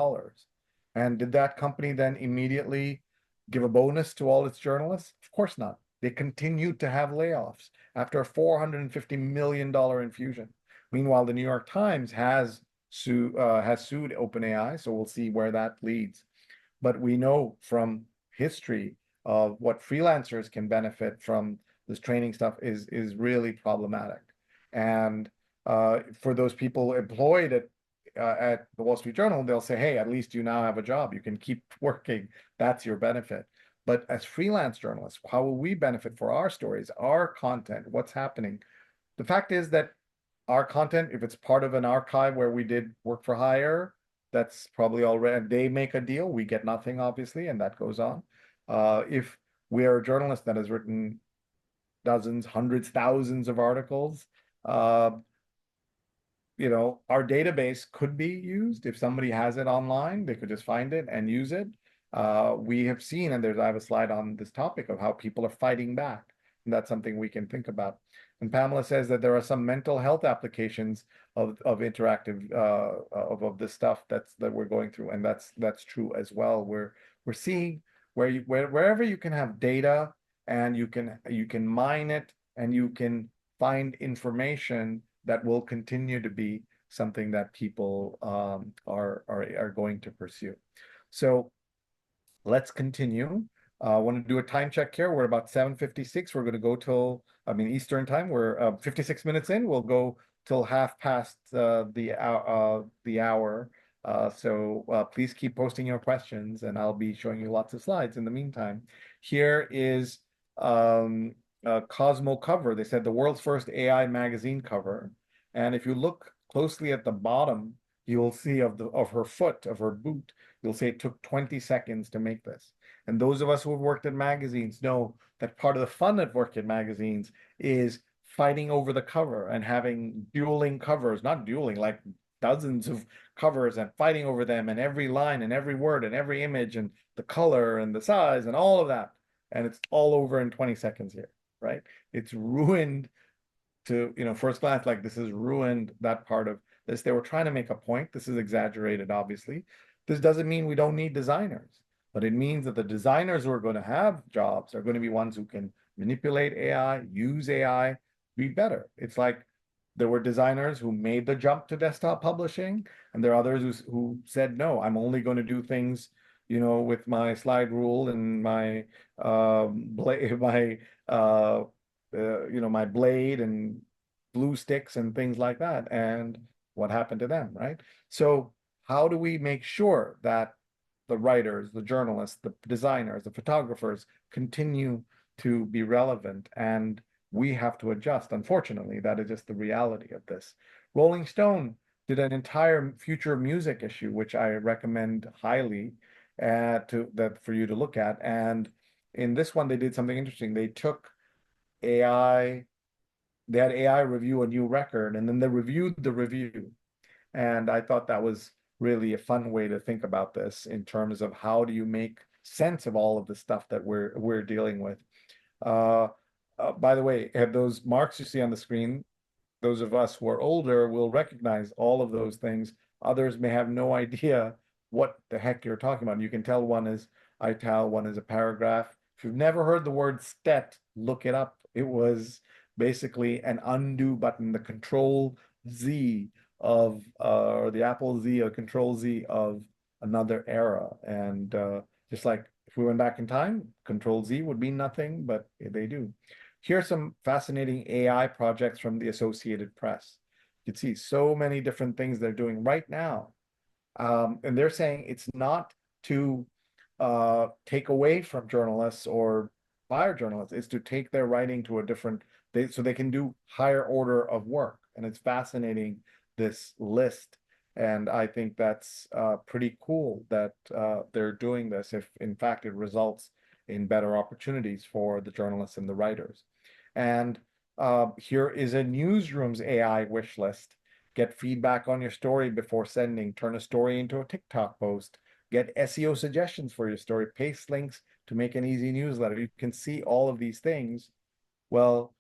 And did that company then immediately give a bonus to all its journalists? Of course not. They continued to have layoffs after a $450 million infusion. Meanwhile, the New York Times has sued OpenAI, so we'll see where that leads. But we know from history of what freelancers can benefit from this training stuff is really problematic. And for those people employed at the Wall Street Journal, they'll say, hey, at least you now have a job. You can keep working. That's your benefit. But as freelance journalists, how will we benefit for our stories, our content, what's happening? The fact is that our content, if it's part of an archive where we did work for hire, that's probably already, they make a deal, we get nothing, obviously, and that goes on. If we are a journalist that has written dozens, hundreds, thousands of articles, you know, our database could be used. If somebody has it online, they could just find it and use it. We have seen, and I have a slide on this topic of how people are fighting back. And that's something we can think about. And Pamela says that there are some mental health applications of interactive of this stuff that we're going through, and that's true as well. We're seeing wherever you can have data and you can mine it and you can find information that will continue to be something that people are going to pursue. So let's continue. I want to do a time check here. We're about 7:56. We're going to go till, I mean, Eastern time. We're 56 minutes in. We'll go till half past the hour. So please keep posting your questions, and I'll be showing you lots of slides in the meantime. Here is Cosmo cover. They said the world's first AI magazine cover. And if you look closely at the bottom, you'll see of her foot, of her boot, you'll see it took 20 seconds to make this. And those of us who have worked at magazines know that part of the fun of working at magazines is fighting over the cover and having dueling covers, not dueling, like dozens of covers, and fighting over them, and every line and every word and every image and the color and the size and all of that. And it's all over in 20 seconds here, right? It's ruined to, you know, first glance, like this has ruined that part of this. They were trying to make a point. This is exaggerated, obviously. This doesn't mean we don't need designers, but it means that the designers who are going to have jobs are going to be ones who can manipulate AI, use AI, be better. It's like there were designers who made the jump to desktop publishing, and there are others who said, no, I'm only going to do things, you know, with my slide rule and my my blade and glue sticks and things like that. And what happened to them, right? So how do we make sure that the writers, the journalists, the designers, the photographers continue to be relevant? And we have to adjust. Unfortunately, that is just the reality of this. Rolling Stone did an entire future music issue, which I recommend highly for you to look at. And in this one, they did something interesting. They took AI, they had AI review a new record, and then they reviewed the review. And I thought that was really a fun way to think about this in terms of how do you make sense of all of the stuff that we're dealing with. By the way, have those marks you see on the screen, those of us who are older will recognize all of those things. Others may have no idea what the heck you're talking about. You can tell one is ital, one is a paragraph. If you've never heard the word stet, look it up. It was basically an undo button, the Control Z of, or the Apple Z or Control Z of another era. And just like if we went back in time, Control Z would mean nothing, but they do. Here are some fascinating AI projects from the Associated Press. You can see so many different things they're doing right now. And they're saying it's not to take away from journalists or fire journalists, it's to take their writing to a different, so they can do higher order of work. And it's fascinating, this list. And I think that's pretty cool that they're doing this, if in fact it results in better opportunities for the journalists and the writers. And here is a newsroom's AI wish list. Get feedback on your story before sending, turn a story into a TikTok post, get SEO suggestions for your story, paste links to make an easy newsletter. You can see all of these things. Well,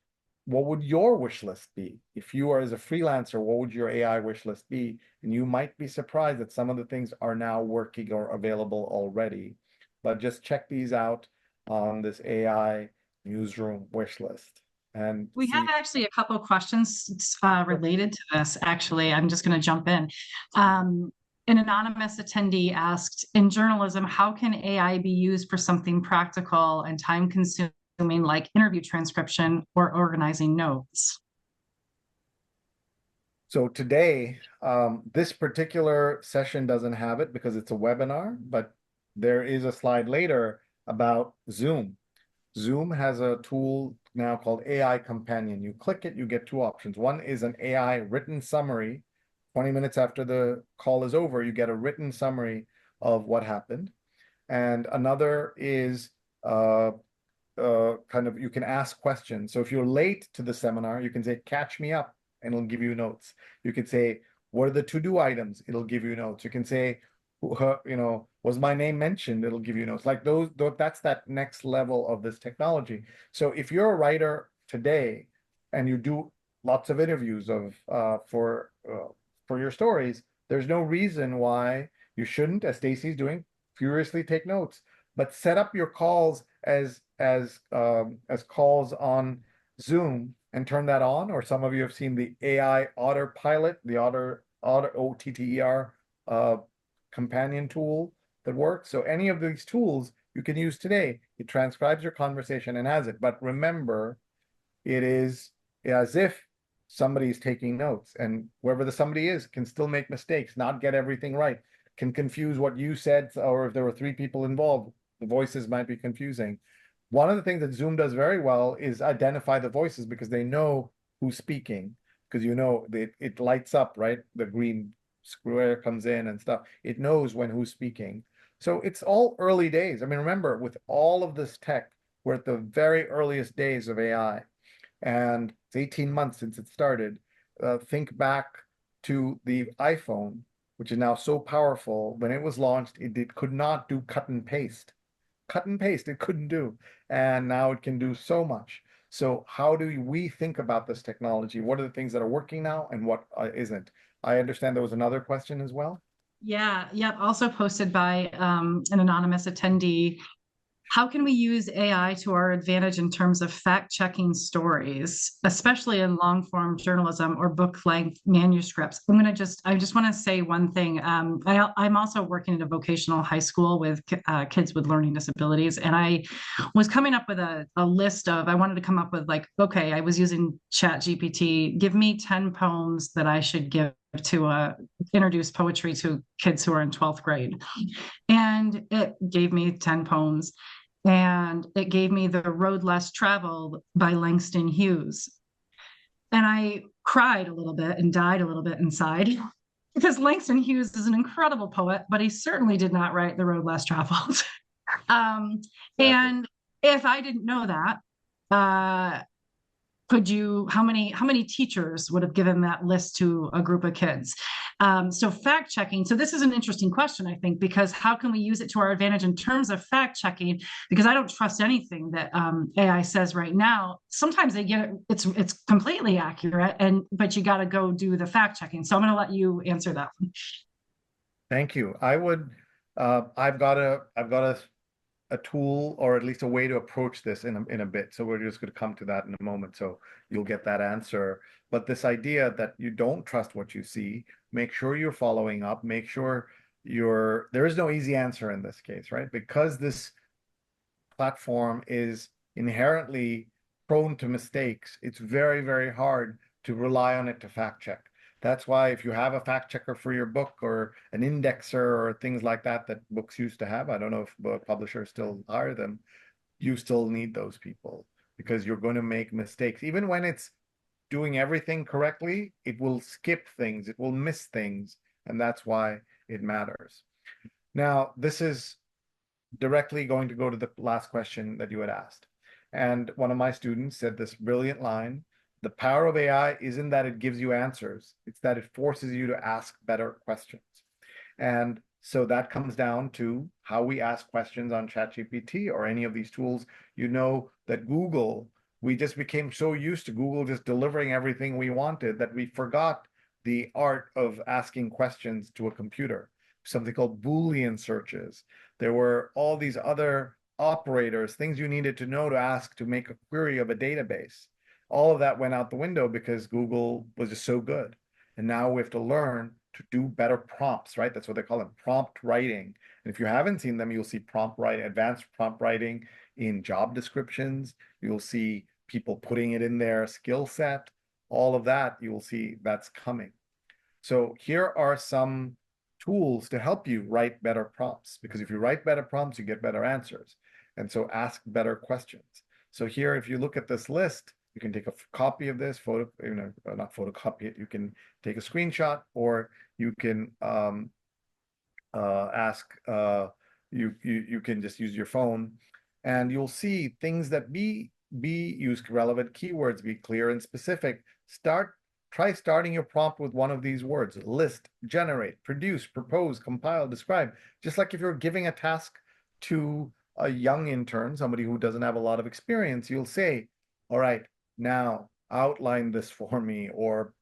what would your wish list be? If you are as a freelancer, what would your AI wish list be? And you might be surprised that some of the things are now working or available already. But just check these out on this AI newsroom wish list. And We have actually a couple of questions related to this. Actually, I'm just going to jump in. An anonymous attendee asked, in journalism, how can AI be used for something practical and time-consuming like interview transcription or organizing notes? So today, this particular session doesn't have it because it's a webinar, but there is a slide later about Zoom. Zoom has a tool now called AI Companion. You click it, you get two options. One is an AI written summary 20 minutes after the call is over, you get a written summary of what happened. And another is kind of, you can ask questions. So if you're late to the seminar, you can say, catch me up, and it'll give you notes. You could say, what are the to-do items? It'll give you notes. You can say, was my name mentioned? It'll give you notes. Like those, that's that next level of this technology. So if you're a writer today and you do lots of interviews for your stories, there's no reason why you shouldn't, as Stacy's doing, furiously take notes. But set up your calls as calls on Zoom and turn that on. Or some of you have seen the AI Autopilot, the OTTER companion tool that works. So any of these tools you can use today. It transcribes your conversation and has it. But remember, it is as if somebody is taking notes, and whoever the somebody is can still make mistakes, not get everything right, can confuse what you said, or if there were 3 people involved, the voices might be confusing. One of the things that Zoom does very well is identify the voices, because they know who's speaking, because it lights up, right? The green square comes in and stuff. It knows when who's speaking. So it's all early days. I mean, remember, with all of this tech, we're at the very earliest days of AI, and it's 18 months since it started. Think back to the iPhone, which is now so powerful. When it was launched, it could not do cut and paste. Cut and paste, it couldn't do. And now it can do so much. So how do we think about this technology? What are the things that are working now and what isn't? I understand there was another question as well. Yeah, yep. Also posted by an anonymous attendee. How can we use AI to our advantage in terms of fact-checking stories, especially in long-form journalism or book-length manuscripts? I just want to say one thing. I'm also working in a vocational high school with kids with learning disabilities, and I was coming up with a list I wanted to come up with, like, okay, I was using ChatGPT, give me 10 poems that I should give to introduce poetry to kids who are in 12th grade. And it gave me 10 poems. And it gave me The Road Less Traveled by Langston Hughes. And I cried a little bit and died a little bit inside, because Langston Hughes is an incredible poet, but he certainly did not write The Road Less Traveled. And if I didn't know that, how many teachers would have given that list to a group of kids? So fact checking. So this is an interesting question, I think, because how can we use it to our advantage in terms of fact checking? Because I don't trust anything that AI says right now. Sometimes it's completely accurate, but you got to go do the fact checking. So I'm going to let you answer that one. Thank you. I've got a tool, or at least a way to approach this in a bit. So we're just going to come to that in a moment. So you'll get that answer. But this idea that you don't trust what you see, make sure you're following up, make sure there is no easy answer in this case, right? Because this platform is inherently prone to mistakes, it's very, very hard to rely on it to fact check. That's why if you have a fact checker for your book, or an indexer, or things like that books used to have, I don't know if publishers still hire them, you still need those people, because you're going to make mistakes. Even when it's doing everything correctly, it will skip things, it will miss things, and that's why it matters. Now, this is directly going to go to the last question that you had asked. And one of my students said this brilliant line: the power of AI isn't that it gives you answers, it's that it forces you to ask better questions. And so that comes down to how we ask questions on ChatGPT or any of these tools. You know that Google, we just became so used to Google just delivering everything we wanted that we forgot the art of asking questions to a computer, something called Boolean searches. There were all these other operators, things you needed to know to ask to make a query of a database. All of that went out the window because Google was just so good. And now we have to learn to do better prompts, right? That's what they call it, prompt writing. And if you haven't seen them, you'll see advanced prompt writing in job descriptions. You'll see people putting it in their skill set. All of that, you will see that's coming. So here are some tools to help you write better prompts, because if you write better prompts, you get better answers. And so ask better questions. So here, if you look at this list, You can take a copy of this photo, not photocopy it. You can take a screenshot, or you can you can just use your phone, and you'll see things that use relevant keywords, be clear and specific. Try starting your prompt with one of these words: list, generate, produce, propose, compile, describe. Just like if you're giving a task to a young intern, somebody who doesn't have a lot of experience, you'll say, all right, now outline this for me, or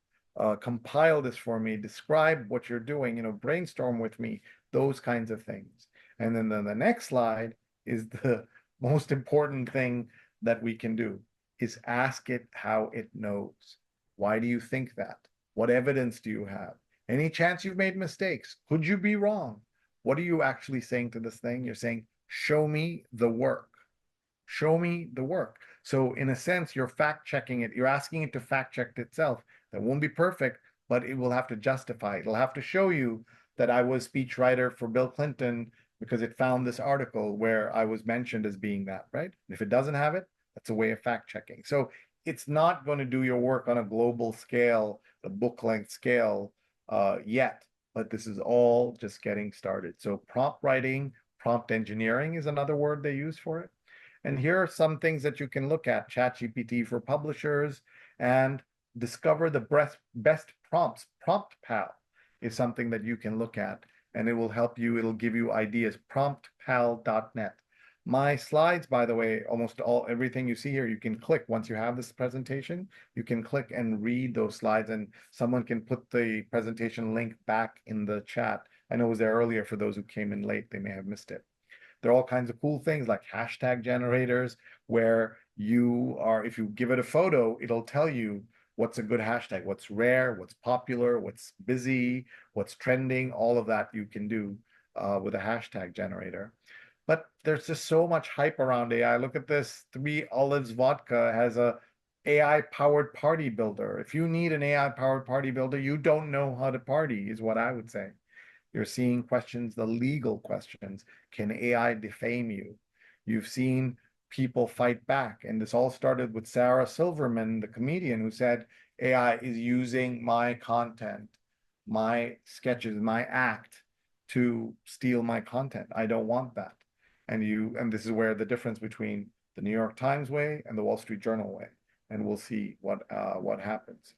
compile this for me, describe what you're doing, brainstorm with me, those kinds of things. And then the next slide is the most important thing that we can do, is ask it how it knows. Why do you think that? What evidence do you have? Any chance you've made mistakes? Could you be wrong? What are you actually saying to this thing? You're saying, show me the work. Show me the work. So in a sense, you're fact checking it. You're asking it to fact check itself. That won't be perfect, but it will have to justify it. It'll have to show you that I was speechwriter for Bill Clinton because it found this article where I was mentioned as being that, right? If it doesn't have it, that's a way of fact checking. So it's not going to do your work on a global scale, a book length scale yet, but this is all just getting started. So prompt writing, prompt engineering is another word they use for it. And here are some things that you can look at: ChatGPT for publishers, and discover the best prompts. Prompt Pal is something that you can look at, and it will help you. It'll give you ideas. Promptpal.net. My slides, by the way, everything you see here, you can click. Once you have this presentation, you can click and read those slides, and someone can put the presentation link back in the chat. I know it was there earlier. For those who came in late, they may have missed it. There are all kinds of cool things like hashtag generators, where if you give it a photo, it'll tell you what's a good hashtag, what's rare, what's popular, what's busy, what's trending. All of that you can do with a hashtag generator. But there's just so much hype around AI. Look at this. 3 Olives Vodka has a AI-powered party builder. If you need an AI-powered party builder, you don't know how to party, is what I would say. You're seeing questions, the legal questions. Can AI defame you? You've seen people fight back. And this all started with Sarah Silverman, the comedian, who said, AI is using my content, my sketches, my act to steal my content. I don't want that. And this is where the difference between the New York Times way and the Wall Street Journal way. And we'll see what happens.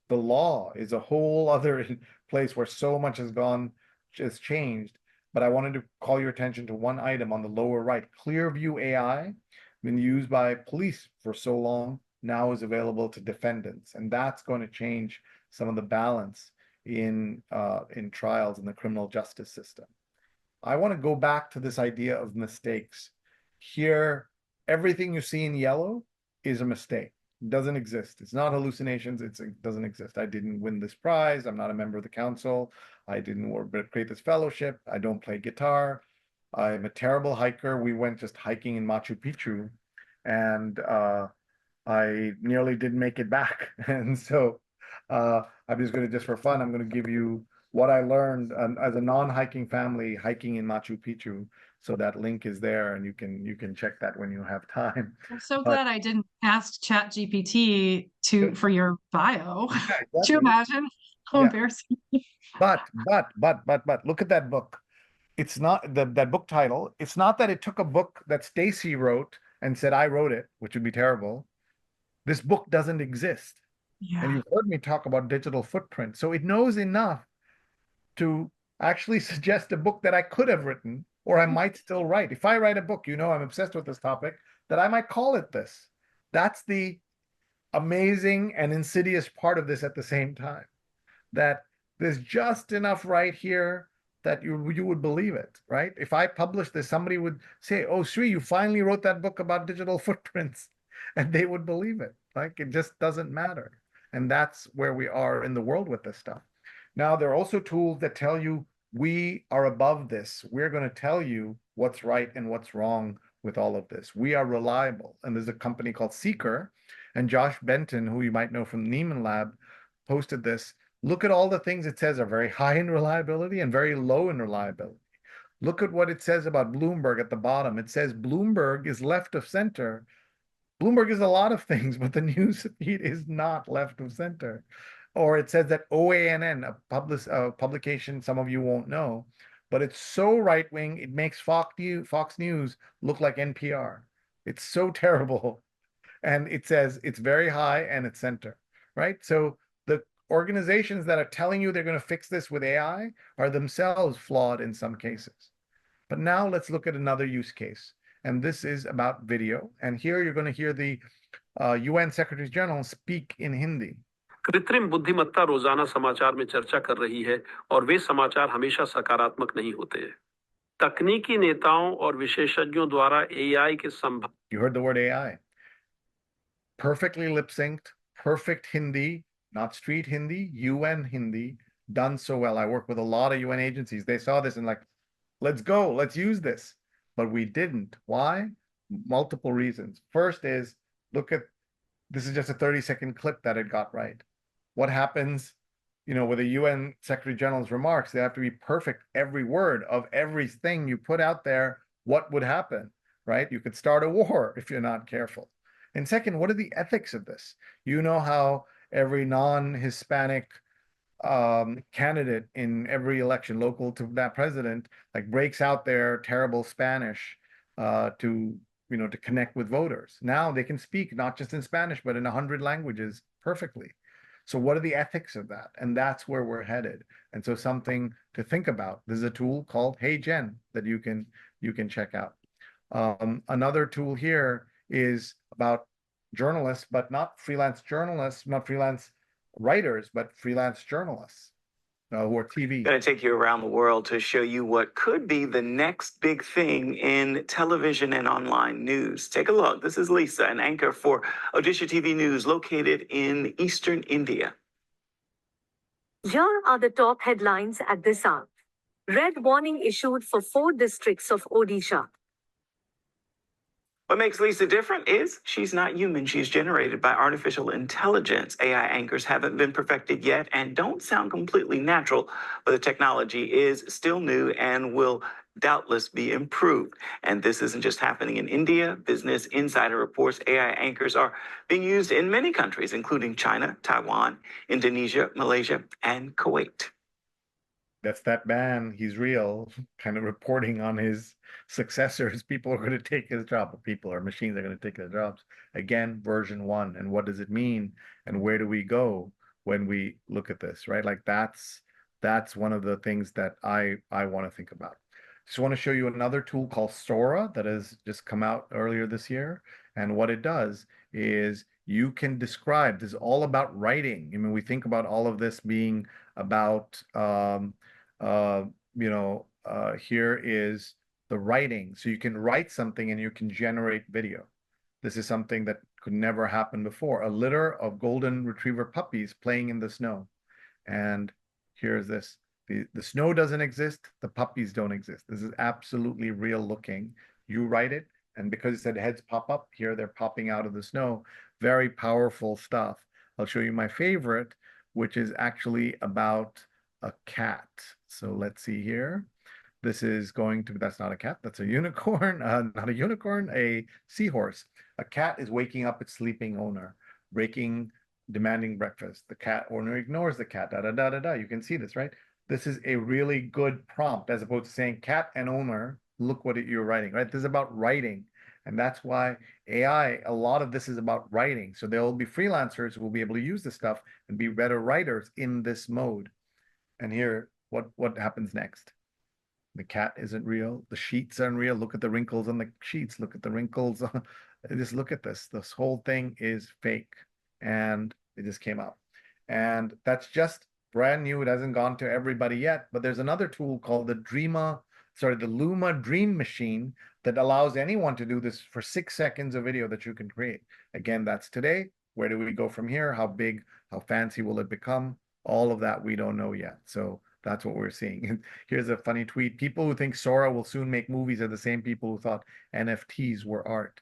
The law is a whole other place where so much has changed. But I wanted to call your attention to one item on the lower right. Clearview AI, been used by police for so long, now is available to defendants. And that's going to change some of the balance in trials in the criminal justice system. I want to go back to this idea of mistakes. Here, everything you see in yellow is a mistake. It doesn't exist. It's not hallucinations. It doesn't exist. I didn't win this prize. I'm not a member of the council. I didn't create this fellowship. I don't play guitar. I'm a terrible hiker. We went just hiking in Machu Picchu, and I nearly didn't make it back. And so I'm just going to, just for fun, I'm going to give you what I learned as a non-hiking family hiking in Machu Picchu. So that link is there, and you can check that when you have time. I'm so glad I didn't ask ChatGPT for your bio. Yeah, Could you imagine how embarrassing? But look at that book. It's not that book title. It's not that it took a book that Stacy wrote and said, I wrote it, which would be terrible. This book doesn't exist. Yeah. And you've heard me talk about digital footprint. So it knows enough to actually suggest a book that I could have written, or I might still write. If I write a book, I'm obsessed with this topic, that I might call it this. That's the amazing and insidious part of this at the same time, that there's just enough right here that you would believe it, right? If I publish this, somebody would say, oh, Sree, you finally wrote that book about digital footprints, and they would believe it. Like, it just doesn't matter. And that's where we are in the world with this stuff. Now, there are also tools that tell you we are above this. We're going to tell you what's right and what's wrong with all of this. We are reliable. And there's a company called Seeker, and Josh Benton, who you might know from Neiman Lab, posted this. Look at all the things it says are very high in reliability and very low in reliability. Look at what it says about Bloomberg at the bottom. It says Bloomberg is left of center. Bloomberg is a lot of things, but the news feed is not left of center. Or it says that OANN, a publication some of you won't know, but it's so right-wing, it makes Fox News look like NPR. It's so terrible. And it says it's very high and it's center, right? So the organizations that are telling you they're going to fix this with AI are themselves flawed in some cases. But now let's look at another use case. And this is about video. And here you're going to hear the UN Secretary General speak in Hindi. कृत्रिम बुद्धिमत्ता रोजाना समाचार में चर्चा कर रही है और वे समाचार हमेशा सकारात्मक नहीं होते हैं। तकनीकी नेताओं और विशेषज्ञों द्वारा AI के संभव You heard the word AI. Perfectly lip synced, perfect Hindi, not street Hindi, UN Hindi, done so well. I work with a lot of UN agencies. They saw this and like, let's go, let's use this. But we didn't. Why? Multiple reasons. First is, look at, this is just a 30-second clip that it got right. What happens, with a UN Secretary General's remarks? They have to be perfect. Every word of everything you put out there, what would happen, right? You could start a war if you're not careful. And second, what are the ethics of this? You know how every non-Hispanic candidate in every election, local to that president, like breaks out their terrible Spanish to connect with voters. Now they can speak not just in Spanish, but in 100 languages perfectly. So what are the ethics of that? And that's where we're headed. And so something to think about. There's a tool called Hey Gen that you can check out. Another tool here is about journalists, but not freelance journalists, not freelance writers, but freelance journalists who are TV. Going to take you around the world to show you what could be the next big thing in television and online news. Take a look. This is Lisa, an anchor for Odisha TV News, located in eastern India. Here are the top headlines at this hour. Red warning issued for 4 districts of Odisha. What makes Lisa different is she's not human. She's generated by artificial intelligence. AI anchors haven't been perfected yet and don't sound completely natural, but the technology is still new and will doubtless be improved. And this isn't just happening in India. Business Insider reports AI anchors are being used in many countries, including China, Taiwan, Indonesia, Malaysia, and Kuwait. That's that man. He's real, kind of reporting on his successors. People are going to take his job. People or machines are going to take their jobs. Again, version 1. And what does it mean? And where do we go when we look at this, right? Like that's one of the things that I want to think about. Just want to show you another tool called Sora that has just come out earlier this year. And what it does is you can describe, this is all about writing. I mean, we think about all of this being about, here is the writing. So you can write something and you can generate video. This is something that could never happen before. A litter of golden retriever puppies playing in the snow. And here's this. The snow doesn't exist. The puppies don't exist. This is absolutely real looking. You write it, and because it said heads pop up, here they're popping out of the snow. Very powerful stuff. I'll show you my favorite, which is actually about a cat. So let's see here. This is going to, that's not a cat, that's a unicorn, not a unicorn, a seahorse. A cat is waking up its sleeping owner, demanding breakfast. The cat owner ignores the cat, da-da-da-da-da. You can see this, right? This is a really good prompt as opposed to saying cat and owner, look what you're writing, right? This is about writing. And that's why AI, a lot of this is about writing. So there will be freelancers who will be able to use this stuff and be better writers in this mode. And here, what happens next? The cat isn't real. The sheets aren't real. Look at the wrinkles on the sheets. Look at the wrinkles. Just look at this. This whole thing is fake. And it just came out. And that's just brand new. It hasn't gone to everybody yet. But there's another tool called the Luma Dream Machine that allows anyone to do this for 6 seconds of video that you can create. Again, that's today. Where do we go from here? How big, how fancy will it become? All of that we don't know yet. So that's what we're seeing. And here's a funny tweet. People who think Sora will soon make movies are the same people who thought NFTs were art.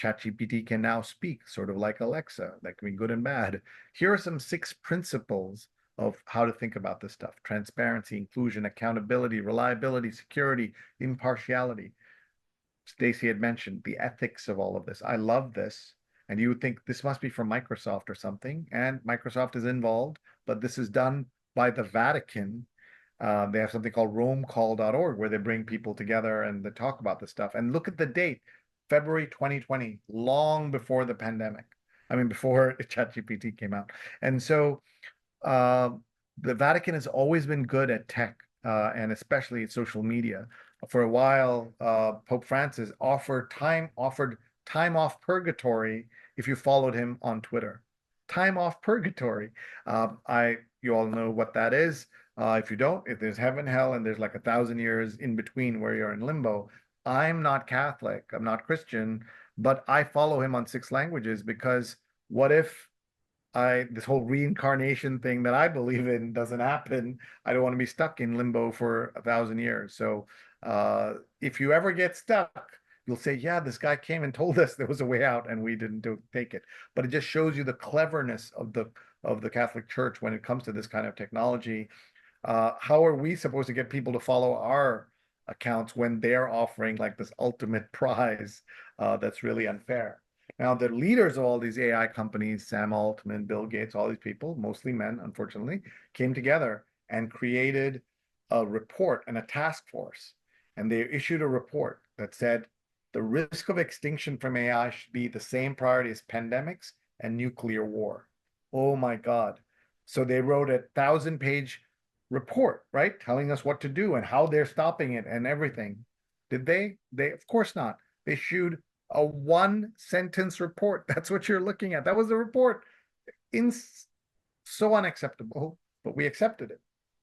ChatGPT can now speak, sort of like Alexa. That can be good and bad. Here are some 6 principles of how to think about this stuff. Transparency, inclusion, accountability, reliability, security, impartiality. Stacy had mentioned, the ethics of all of this. I love this. And you would think this must be from Microsoft or something. And Microsoft is involved, but this is done by the Vatican. They have something called RomeCall.org where they bring people together and they talk about this stuff. And look at the date, February 2020, long before the pandemic. I mean, before ChatGPT came out. And so the Vatican has always been good at tech and especially at social media. For a while, Pope Francis offered time off purgatory if you followed him on Twitter. Time off purgatory. You all know what that is. If you don't, if there's heaven, hell, and there's like 1,000 years in between where you're in limbo. I'm not Catholic, I'm not Christian, but I follow him on 6 languages because what if this whole reincarnation thing that I believe in doesn't happen? I don't want to be stuck in limbo for 1,000 years. So if you ever get stuck, you'll say, yeah, this guy came and told us there was a way out and we didn't take it. But it just shows you the cleverness of the Catholic Church when it comes to this kind of technology. How are we supposed to get people to follow our accounts when they're offering like this ultimate prize that's really unfair? Now, the leaders of all these AI companies, Sam Altman, Bill Gates, all these people, mostly men, unfortunately, came together and created a report and a task force. And they issued a report that said the risk of extinction from AI should be the same priority as pandemics and nuclear war. Oh my God. So they wrote a 1,000-page report, right? Telling us what to do and how they're stopping it and everything. Did they? Of course not. They issued a 1-sentence report. That's what you're looking at. That was the report. So unacceptable, but we accepted it,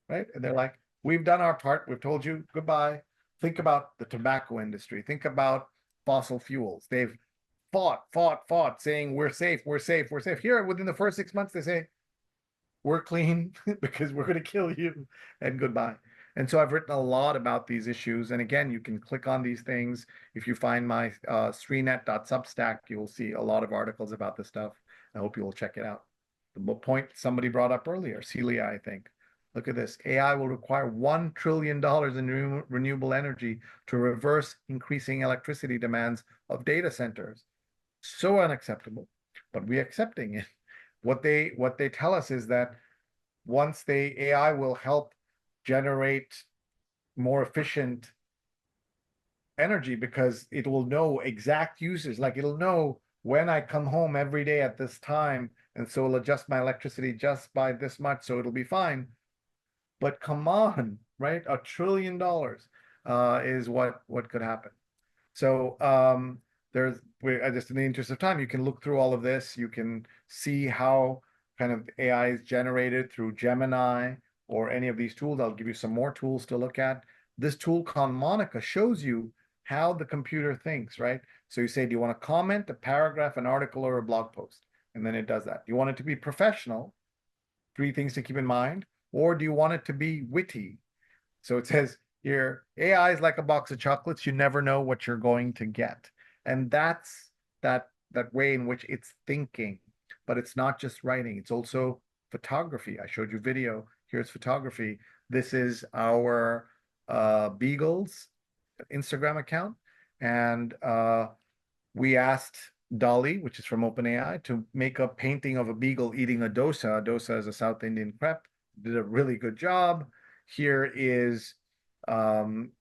right? And they're like, we've done our part. We've told you goodbye. Think about the tobacco industry. Think about fossil fuels. They've fought, saying we're safe. Here, within the first 6 months, they say, we're clean because we're going to kill you and goodbye. And so I've written a lot about these issues. And again, you can click on these things. If you find my sreenet.substack, you will see a lot of articles about this stuff. I hope you will check it out. The point somebody brought up earlier, Celia, I think. Look at this. AI will require $1 trillion in renewable energy to reverse increasing electricity demands of data centers. So unacceptable, but we're accepting it. What they tell us is that once AI will help generate more efficient energy because it will know exact uses, like it'll know when I come home every day at this time, and so it'll adjust my electricity just by this much, so it'll be fine. But come on, right? $1 trillion is what could happen. So just in the interest of time, you can look through all of this. You can see how kind of AI is generated through Gemini or any of these tools. I'll give you some more tools to look at. This tool called Monica shows you how the computer thinks, right? So you say, do you want to comment, a paragraph, an article, or a blog post? And then it does that. Do you want it to be professional? 3 things to keep in mind. Or do you want it to be witty? So it says here, AI is like a box of chocolates. You never know what you're going to get. And that's that way in which it's thinking. But it's not just writing. It's also photography. I showed you video. Here's photography. This is our Beagles Instagram account. And we asked Dolly, which is from OpenAI, to make a painting of a beagle eating a dosa. A dosa is a South Indian crepe. Did a really good job. Here is an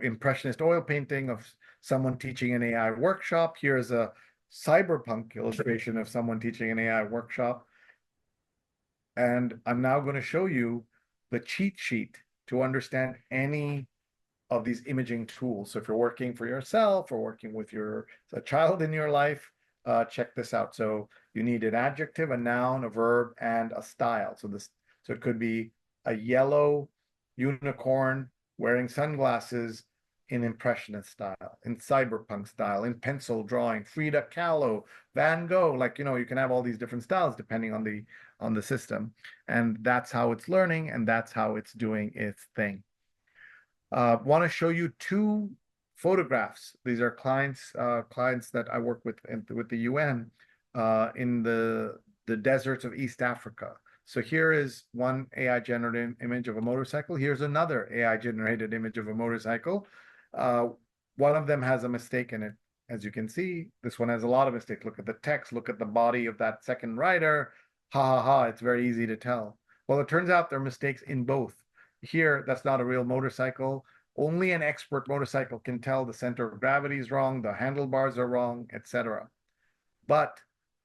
impressionist oil painting of someone teaching an AI workshop. Here's a cyberpunk illustration of someone teaching an AI workshop. And I'm now going to show you the cheat sheet to understand any of these imaging tools. So if you're working for yourself or working with a child in your life, check this out. So you need an adjective, a noun, a verb, and a style. So it could be a yellow unicorn wearing sunglasses in impressionist style, in cyberpunk style, in pencil drawing, Frida Kahlo, Van Gogh. Like, you can have all these different styles depending on the system. And that's how it's learning, and that's how it's doing its thing. Want to show you 2 photographs. These are clients that I work with the UN in the deserts of East Africa. So here is one AI generated image of a motorcycle. Here's another AI generated image of a motorcycle. one of them has a mistake in it. As you can see, this one has a lot of mistakes. Look at the text, look at the body of that second writer. Ha ha ha, it's very easy to tell. Well, it turns out there are mistakes in both. Here, that's not a real motorcycle. Only an expert motorcycle can tell the center of gravity is wrong, the handlebars are wrong, etc. But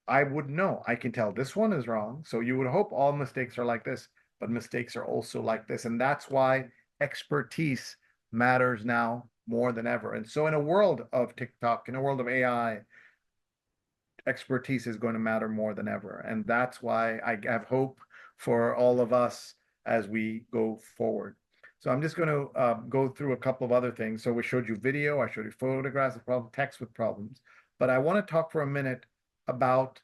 I would know. I can tell this one is wrong. So you would hope all mistakes are like this, but mistakes are also like this. And that's why expertise matters now more than ever. And so in a world of TikTok, in a world of AI, expertise is going to matter more than ever. And that's why I have hope for all of us as we go forward. So I'm just going to go through a couple of other things. So we showed you video, I showed you photographs of problems, text with problems, but I want to talk for a minute about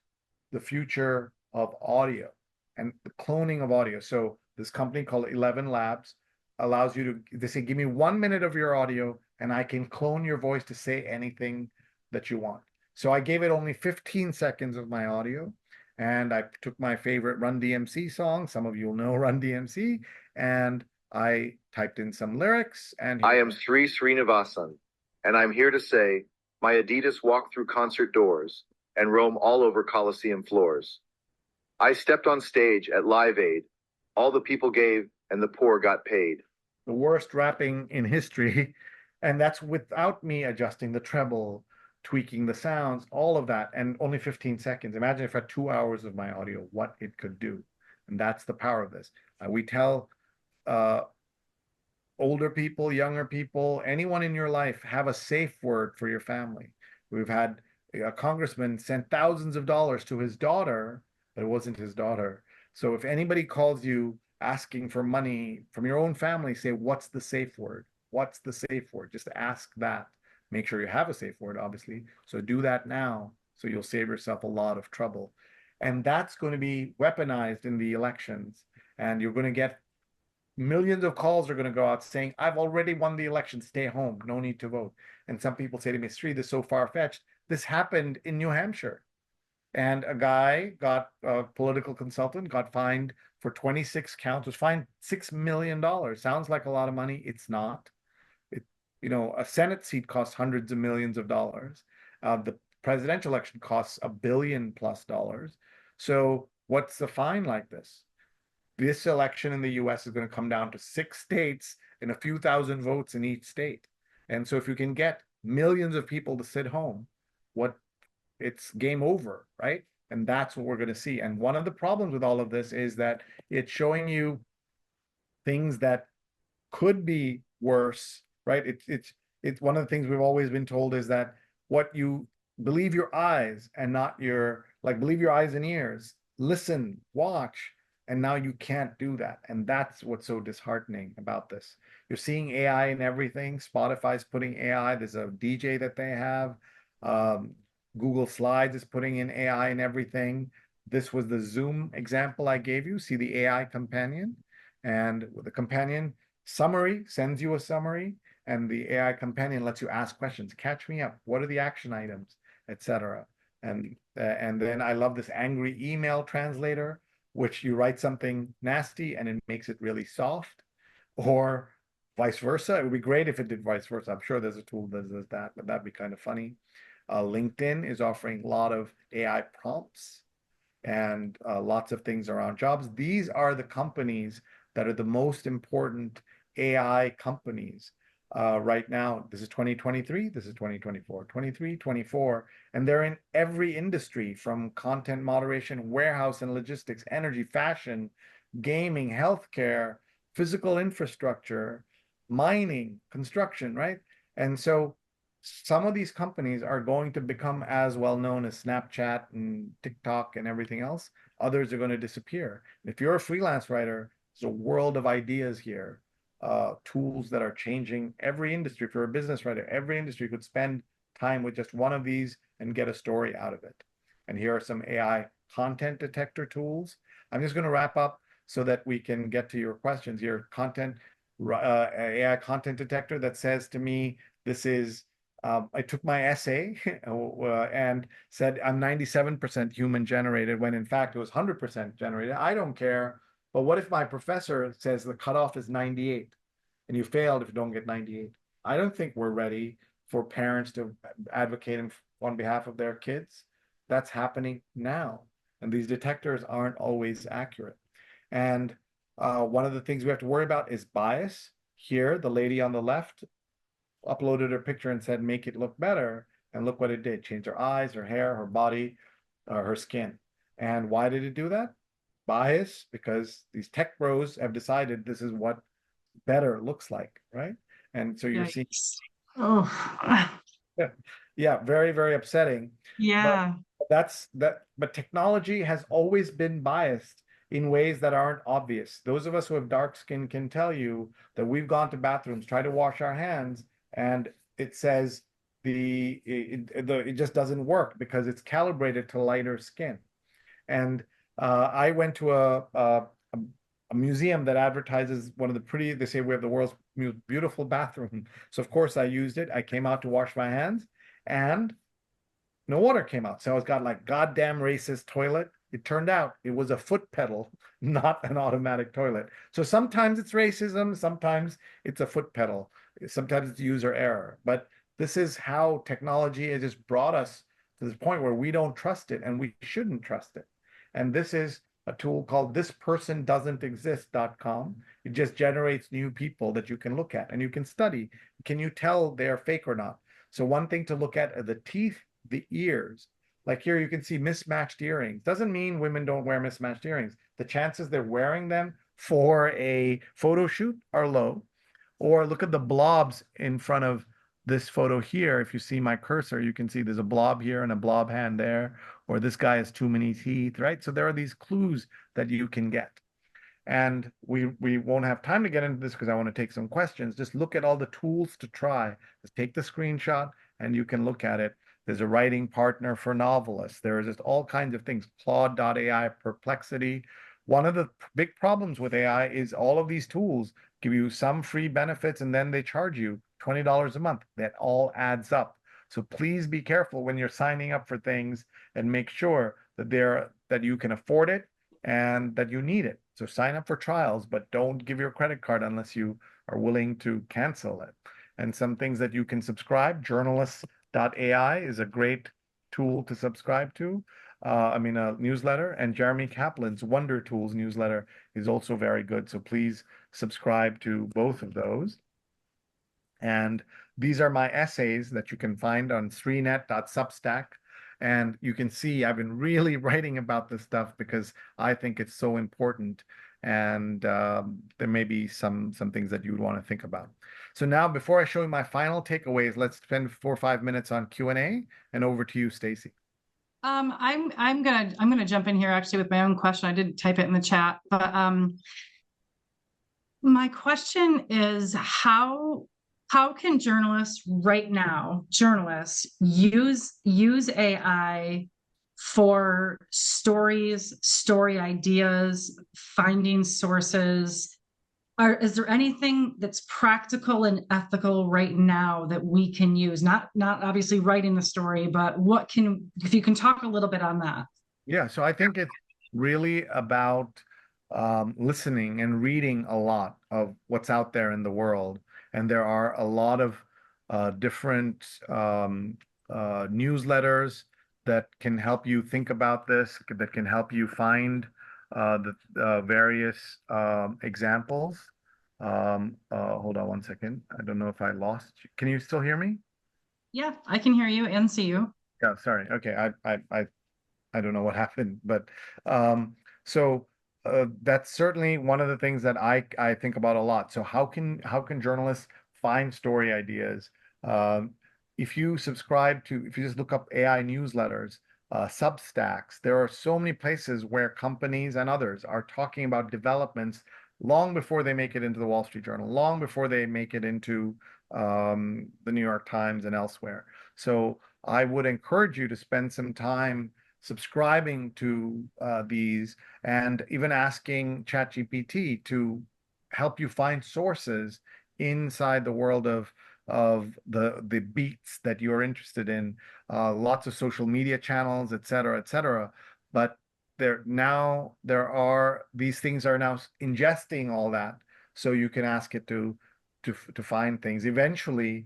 the future of audio and the cloning of audio. So this company called 11 Labs allows you to, they say, give me 1 minute of your audio and I can clone your voice to say anything that you want. So I gave it only 15 seconds of my audio, and I took my favorite Run DMC song. Some of you will know Run DMC, and I typed in some lyrics. And I am Sree Sreenivasan, and I'm here to say my Adidas walk through concert doors and roam all over Coliseum floors. I stepped on stage at Live Aid. All the people gave and the poor got paid. The worst rapping in history, and that's without me adjusting the treble, tweaking the sounds, all of that, and only 15 seconds. Imagine if I had 2 hours of my audio, what it could do. And that's the power of this. We tell older people, younger people, anyone in your life, have a safe word for your family. We've had a congressman sent thousands of dollars to his daughter, but it wasn't his daughter. So if anybody calls you asking for money from your own family, say, what's the safe word? What's the safe word? Just ask that. Make sure you have a safe word, obviously. So do that now, so you'll save yourself a lot of trouble. And that's going to be weaponized in the elections. And you're going to get millions of calls are going to go out saying, I've already won the election, stay home, no need to vote. And some people say to me, Sree, this is so far-fetched. This happened in New Hampshire. And a guy a political consultant, got fined for 26 counts, was fined $6 million. Sounds like a lot of money. It's not. A Senate seat costs hundreds of millions of dollars. The presidential election costs $1 billion+. So what's the fine like this? This election in the US is going to come down to 6 states and a few thousand votes in each state. And so if you can get millions of people to sit home, it's game over, right? And that's what we're going to see. And one of the problems with all of this is that it's showing you things that could be worse, right? It's one of the things we've always been told is that what you believe your eyes and not believe your eyes and ears, listen, watch, and now you can't do that. And that's what's so disheartening about this. You're seeing AI in everything. Spotify's putting AI. There's a DJ that they have. Google Slides is putting in AI in everything. This was the Zoom example I gave you. See the AI companion? And the companion summary sends you a summary, and the AI companion lets you ask questions. Catch me up. What are the action items, etc. And then I love this angry email translator, which you write something nasty and it makes it really soft, or vice versa. It would be great if it did vice versa. I'm sure there's a tool that does that, but that'd be kind of funny. LinkedIn is offering a lot of AI prompts and lots of things around jobs. These are the companies that are the most important AI companies right now. This is 2023, this is 2024, 23, 24, and they're in every industry from content moderation, warehouse and logistics, energy, fashion, gaming, healthcare, physical infrastructure, mining, construction, right? And so some of these companies are going to become as well known as Snapchat and TikTok and everything else. Others are going to disappear. If you're a freelance writer, there's a world of ideas here, tools that are changing every industry. If you're a business writer, every industry could spend time with just one of these and get a story out of it. And here are some AI content detector tools. I'm just going to wrap up so that we can get to your questions here. AI content detector that says to me, this is, I took my essay and said I'm 97% human generated when in fact it was 100% generated. I don't care. But what if my professor says the cutoff is 98 and you failed if you don't get 98? I don't think we're ready for parents to advocate on behalf of their kids. That's happening now. And these detectors aren't always accurate. And one of the things we have to worry about is bias. Here, the lady on the left uploaded her picture and said, make it look better. And look what it did. Change her eyes, her hair, her body, her skin. And why did it do that? Bias, because these tech bros have decided this is what better looks like, right? And so you're seeing, Oh, yeah, very, very upsetting. yeah. But technology has always been biased in ways that aren't obvious. Those of us who have dark skin can tell you that we've gone to bathrooms, try to wash our hands, and it says it just doesn't work because it's calibrated to lighter skin. And I went to a museum that advertises one of the pretty, they say we have the world's most beautiful bathroom. So of course I used it. I came out to wash my hands and no water came out. So I was got like goddamn racist toilet. It turned out it was a foot pedal, not an automatic toilet. So sometimes it's racism, sometimes it's a foot pedal, sometimes it's user error. But this is how technology has just brought us to this point where we don't trust it and we shouldn't trust it. And this is a tool called thispersondoesn'texist.com. It just generates new people that you can look at and you can study. Can you tell they're fake or not? So one thing to look at are the teeth, the ears. Like here you can see mismatched earrings. Doesn't mean women don't wear mismatched earrings. The chances they're wearing them for a photo shoot are low. Or look at the blobs in front of this photo here. If you see my cursor, you can see there's a blob here and a blob hand there, or this guy has too many teeth, right? So there are these clues that you can get. And we won't have time to get into this because I want to take some questions. Just look at all the tools to try. Just take the screenshot and you can look at it. There's a writing partner for novelists. There is just all kinds of things. Claude.ai, Perplexity. One of the big problems with AI is all of these tools give you some free benefits and then they charge you $20 a month. That all adds up. So please be careful when you're signing up for things and make sure that that you can afford it and that you need it. So sign up for trials, but don't give your credit card unless you are willing to cancel it. And some things that you can subscribe, journalists.ai is a great tool to subscribe to. A newsletter, and Jeremy Kaplan's Wonder Tools newsletter is also very good. So please subscribe to both of those. And these are my essays that you can find on sreenet.substack. And you can see I've been really writing about this stuff because I think it's so important. And there may be some things that you would want to think about. So now, before I show you my final takeaways, let's spend 4 or 5 minutes on Q&A. And over to you, Stacy. I'm gonna jump in here actually with my own question. I didn't type it in the chat, but my question is how can journalists right now, use AI for stories, story ideas, finding sources? Is there anything that's practical and ethical right now that we can use? Not obviously writing the story, but if you can talk a little bit on that. Yeah, so I think it's really about listening and reading a lot of what's out there in the world. And there are a lot of different newsletters that can help you think about this, that can help you find the various examples. Hold on one second. I don't know if I lost you. Can you still hear me? Yeah, I can hear you and see you. Yeah, sorry. Okay, I don't know what happened, but that's certainly one of the things that I think about a lot. So how can journalists find story ideas? If you just look up AI newsletters, Substacks, there are so many places where companies and others are talking about developments long before they make it into the Wall Street Journal, long before they make it into the New York Times and elsewhere. So I would encourage you to spend some time subscribing to these and even asking ChatGPT to help you find sources inside the world of the beats that you're interested in, lots of social media channels, et cetera, et cetera. But these things are now ingesting all that, so you can ask it to find things. Eventually,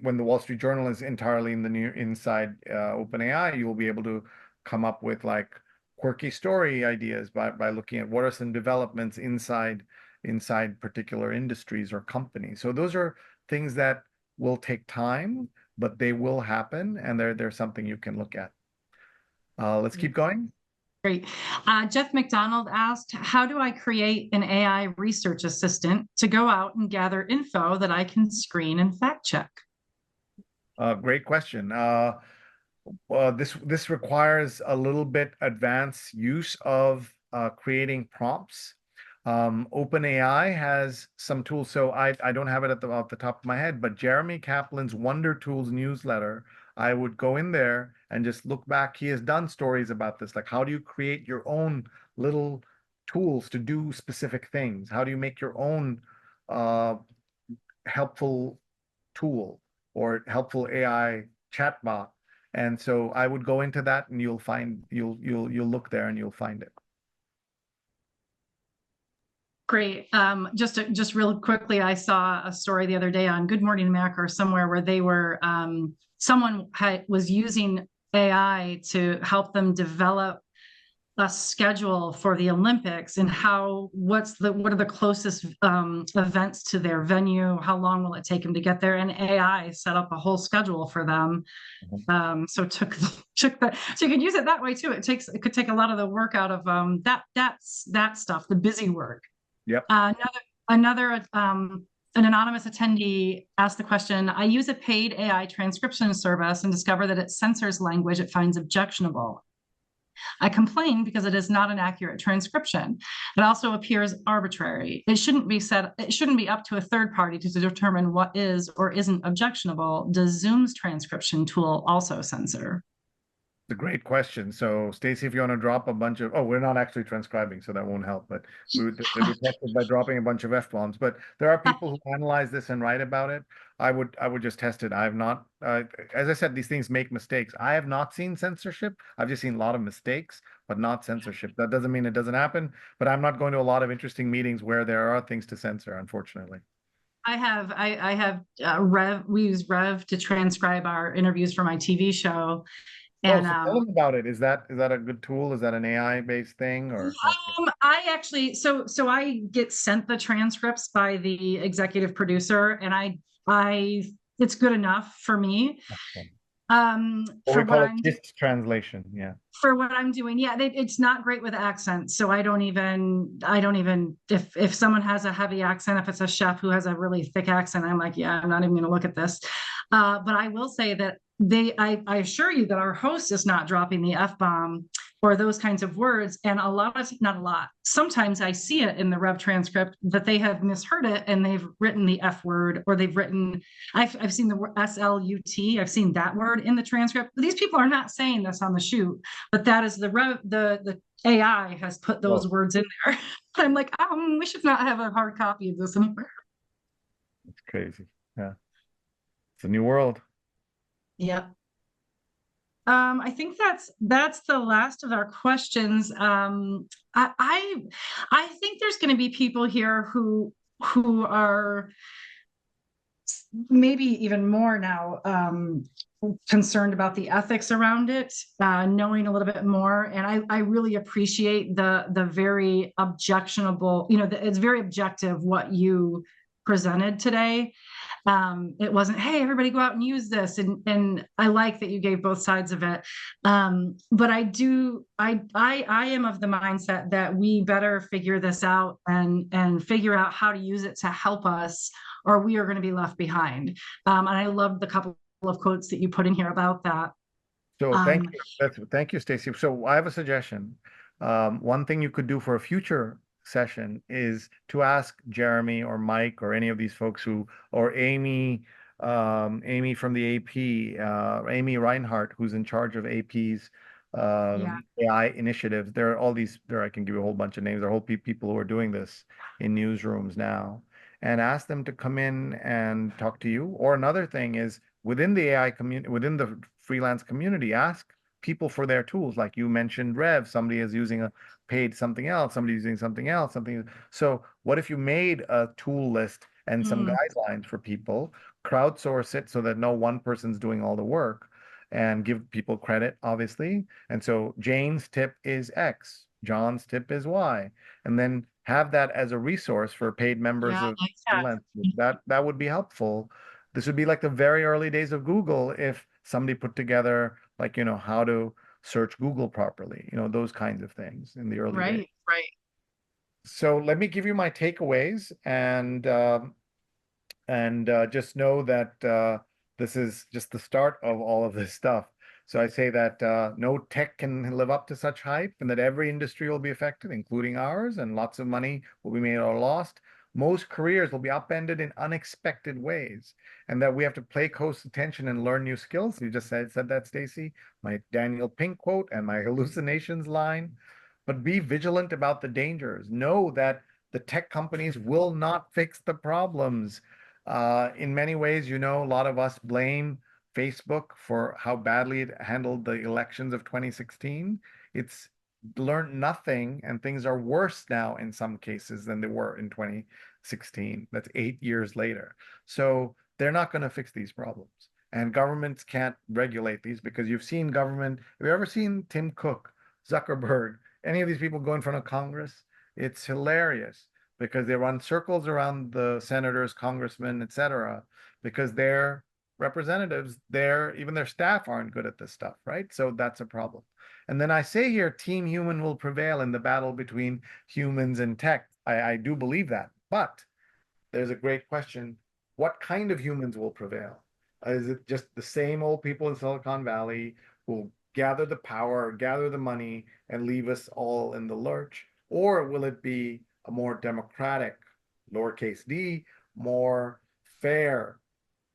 when the Wall Street Journal is entirely inside OpenAI, you will be able to come up with like quirky story ideas by looking at what are some developments inside particular industries or companies. So those are things that will take time, but they will happen, and they're something you can look at. Let's keep going. Great. Jeff McDonald asked, how do I create an AI research assistant to go out and gather info that I can screen and fact check? Great question. This requires a little bit advanced use of creating prompts. OpenAI has some tools, so I don't have it off the top of my head, but Jeremy Kaplan's Wonder Tools newsletter, I would go in there and just look back. He has done stories about this, like how do you create your own little tools to do specific things? How do you make your own helpful tool or helpful AI chatbot? And so I would go into that, and you'll look there and you'll find it. Great. Just real quickly, I saw a story the other day on Good Morning America or somewhere where they were someone was using AI to help them develop a schedule for the Olympics and what are the closest events to their venue, how long will it take them to get there, and AI set up a whole schedule for them. So took that, so you could use it that way too. It could take a lot of the work out of that stuff, the busy work. Yep. Another an anonymous attendee asked the question, I use a paid AI transcription service and discover that it censors language it finds objectionable. I complain because it is not an accurate transcription. It also appears arbitrary. It shouldn't be up to a third party to determine what is or isn't objectionable. Does Zoom's transcription tool also censor? It's a great question. So, Stacy, if you want to drop a bunch of, we're not actually transcribing, so that won't help, but we would detect it by dropping a bunch of F-bombs. But there are people who analyze this and write about it. I would just test it. I have not, as I said, these things make mistakes. I have not seen censorship. I've just seen a lot of mistakes, but not censorship. That doesn't mean it doesn't happen, but I'm not going to a lot of interesting meetings where there are things to censor, unfortunately. I have Rev. We use Rev to transcribe our interviews for my TV show. And so tell them about it. Is that a good tool? Is that an AI-based thing, or? I actually so I get sent the transcripts by the executive producer, and I it's good enough for me. Okay. For we call it GIST translation. Yeah. For what I'm doing, yeah, it's not great with accents, so I don't even if someone has a heavy accent, if it's a chef who has a really thick accent, I'm like, yeah, I'm not even going to look at this. But I will say that I assure you that our host is not dropping the F-bomb or those kinds of words. And not a lot. Sometimes I see it in the Rev transcript that they have misheard it and they've written the F word, or they've written, I've seen the word SLUT. I've seen that word in the transcript. These people are not saying this on the shoot, but that is the AI has put those words in there. I'm like, we should not have a hard copy of this anywhere. It's crazy. Yeah. It's a new world. Yep. I think that's the last of our questions. I think there's going to be people here who are maybe even more now concerned about the ethics around it, knowing a little bit more. And I really appreciate the very objectionable, it's very objective what you presented today. It wasn't, hey, everybody go out and use this. And I like that you gave both sides of it. But I am of the mindset that we better figure this out and figure out how to use it to help us, or we are going to be left behind. And I love the couple of quotes that you put in here about that. So thank you. Thank you, Stacy. So I have a suggestion. One thing you could do for a future session is to ask Jeremy or Mike or any of these folks or Amy from the AP, Amy Reinhardt, who's in charge of AP's AI initiatives. There are I can give you a whole bunch of names. There are whole people who are doing this in newsrooms now, and ask them to come in and talk to you. Or another thing is within the AI community, within the freelance community, ask people for their tools. Like you mentioned Rev, somebody is using a paid something else, somebody's using something else, So what if you made a tool list and some Mm. guidelines for people, crowdsource it so that no one person's doing all the work, and give people credit, obviously. And so Jane's tip is X, John's tip is Y, and then have that as a resource for paid members Yeah, I of like that. freelance. That would be helpful. This would be like the very early days of Google if somebody put together, like, how to search Google properly, those kinds of things in the early days. Right. So let me give you my takeaways, and just know that this is just the start of all of this stuff. So I say that no tech can live up to such hype, and that every industry will be affected, including ours, and lots of money will be made or lost. Most careers will be upended in unexpected ways, and that we have to pay close attention and learn new skills. You just said that, Stacy, my Daniel Pink quote and my hallucinations line. But be vigilant about the dangers. Know that the tech companies will not fix the problems. In many ways, a lot of us blame Facebook for how badly it handled the elections of 2016. It's learned nothing, and things are worse now in some cases than they were in 2016. That's 8 years later. So they're not going to fix these problems. And governments can't regulate these, because you've seen government. Have you ever seen Tim Cook, Zuckerberg, any of these people go in front of Congress? It's hilarious, because they run circles around the senators, congressmen, etc., because their representatives, even their staff aren't good at this stuff, right? So that's a problem. And then I say here, team human will prevail in the battle between humans and tech. I do believe that, but there's a great question. What kind of humans will prevail? Is it just the same old people in Silicon Valley who gather the power, gather the money, and leave us all in the lurch? Or will it be a more democratic, lowercase d, more fair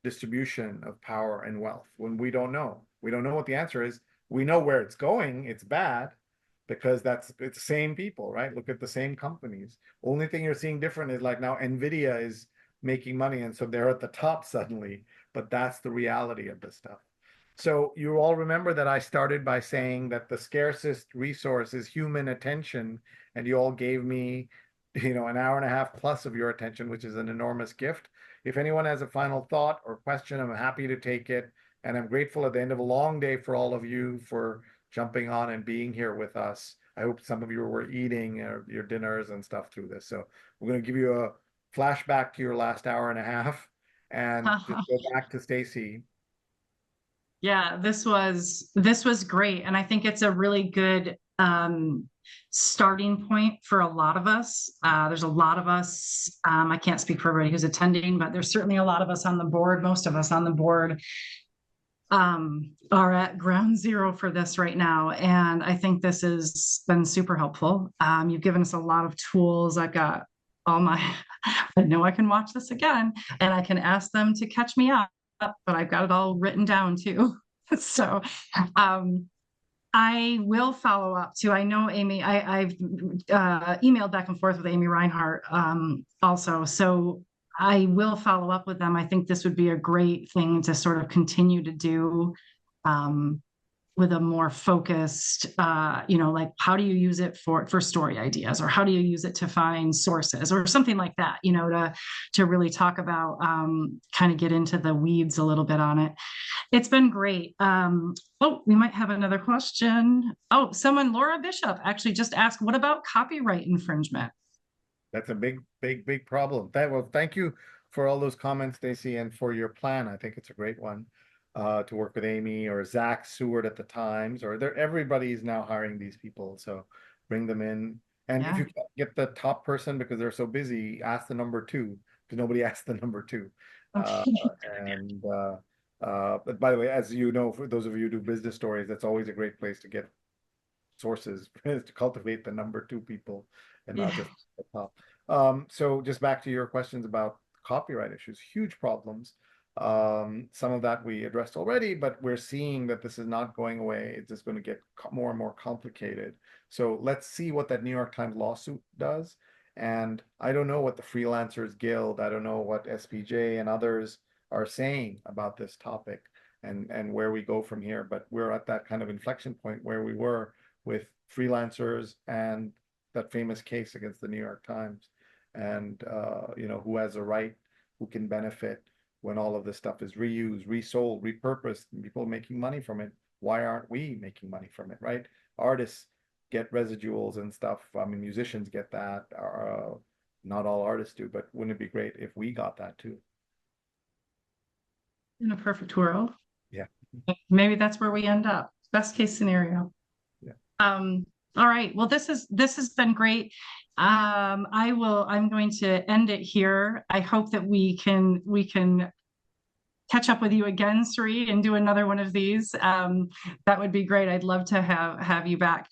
distribution of power and wealth? When we don't know. We don't know what the answer is. We know where it's going. It's bad, because it's the same people, right? Look at the same companies. Only thing you're seeing different is, like, now Nvidia is making money, and so they're at the top suddenly, but that's the reality of this stuff. So you all remember that I started by saying that the scarcest resource is human attention, and you all gave me, an hour and a half plus of your attention, which is an enormous gift. If anyone has a final thought or question, I'm happy to take it. And I'm grateful at the end of a long day for all of you for jumping on and being here with us. I hope some of you were eating your dinners and stuff through this. So we're going to give you a flashback to your last hour and a half, and just go back to Stacy. Yeah, this was great. And I think it's a really good starting point for a lot of us. There's a lot of us, I can't speak for everybody who's attending, but there's certainly a lot of us on the board, most of us on the board are at ground zero for this right now. And I think this has been super helpful. You've given us a lot of tools. I've got I know I can watch this again and I can ask them to catch me up, but I've got it all written down too. So I will follow up too. I know Amy, I've emailed back and forth with Amy Reinhart also. So I will follow up with them. I think this would be a great thing to sort of continue to do with a more focused, like, how do you use it for story ideas, or how do you use it to find sources or something like that, to really talk about, kind of get into the weeds a little bit on it. It's been great. Oh, we might have another question. Oh, Laura Bishop actually just asked, what about copyright infringement? That's a big problem. Well, thank you for all those comments, Stacy, and for your plan. I think it's a great one to work with Amy or Zach Seward at the Times, or everybody's now hiring these people. So bring them in. And if you can't get the top person because they're so busy, ask the number two, because nobody asked the number two. Okay. But by the way, as you know, for those of you who do business stories, that's always a great place to get sources, is to cultivate the number two people and not just the top. So just back to your questions about copyright issues, huge problems. Some of that we addressed already, but we're seeing that this is not going away. It's just going to get more and more complicated. So let's see what that New York Times lawsuit does. And I don't know what the Freelancers Guild, I don't know what SPJ and others are saying about this topic and where we go from here. But we're at that kind of inflection point where we were with freelancers and that famous case against the New York Times, and who has a right who can benefit when all of this stuff is reused, resold, repurposed, and people making money from it. Why aren't we making money from it, right? Artists get residuals and stuff. I mean, musicians get that. Not all artists do, but wouldn't it be great if we got that too? In a perfect world. Yeah. Maybe that's where we end up. Best case scenario. Yeah. All right. Well, this has been great. I'm going to end it here. I hope that we can catch up with you again, Sree, and do another one of these. That would be great. I'd love to have you back.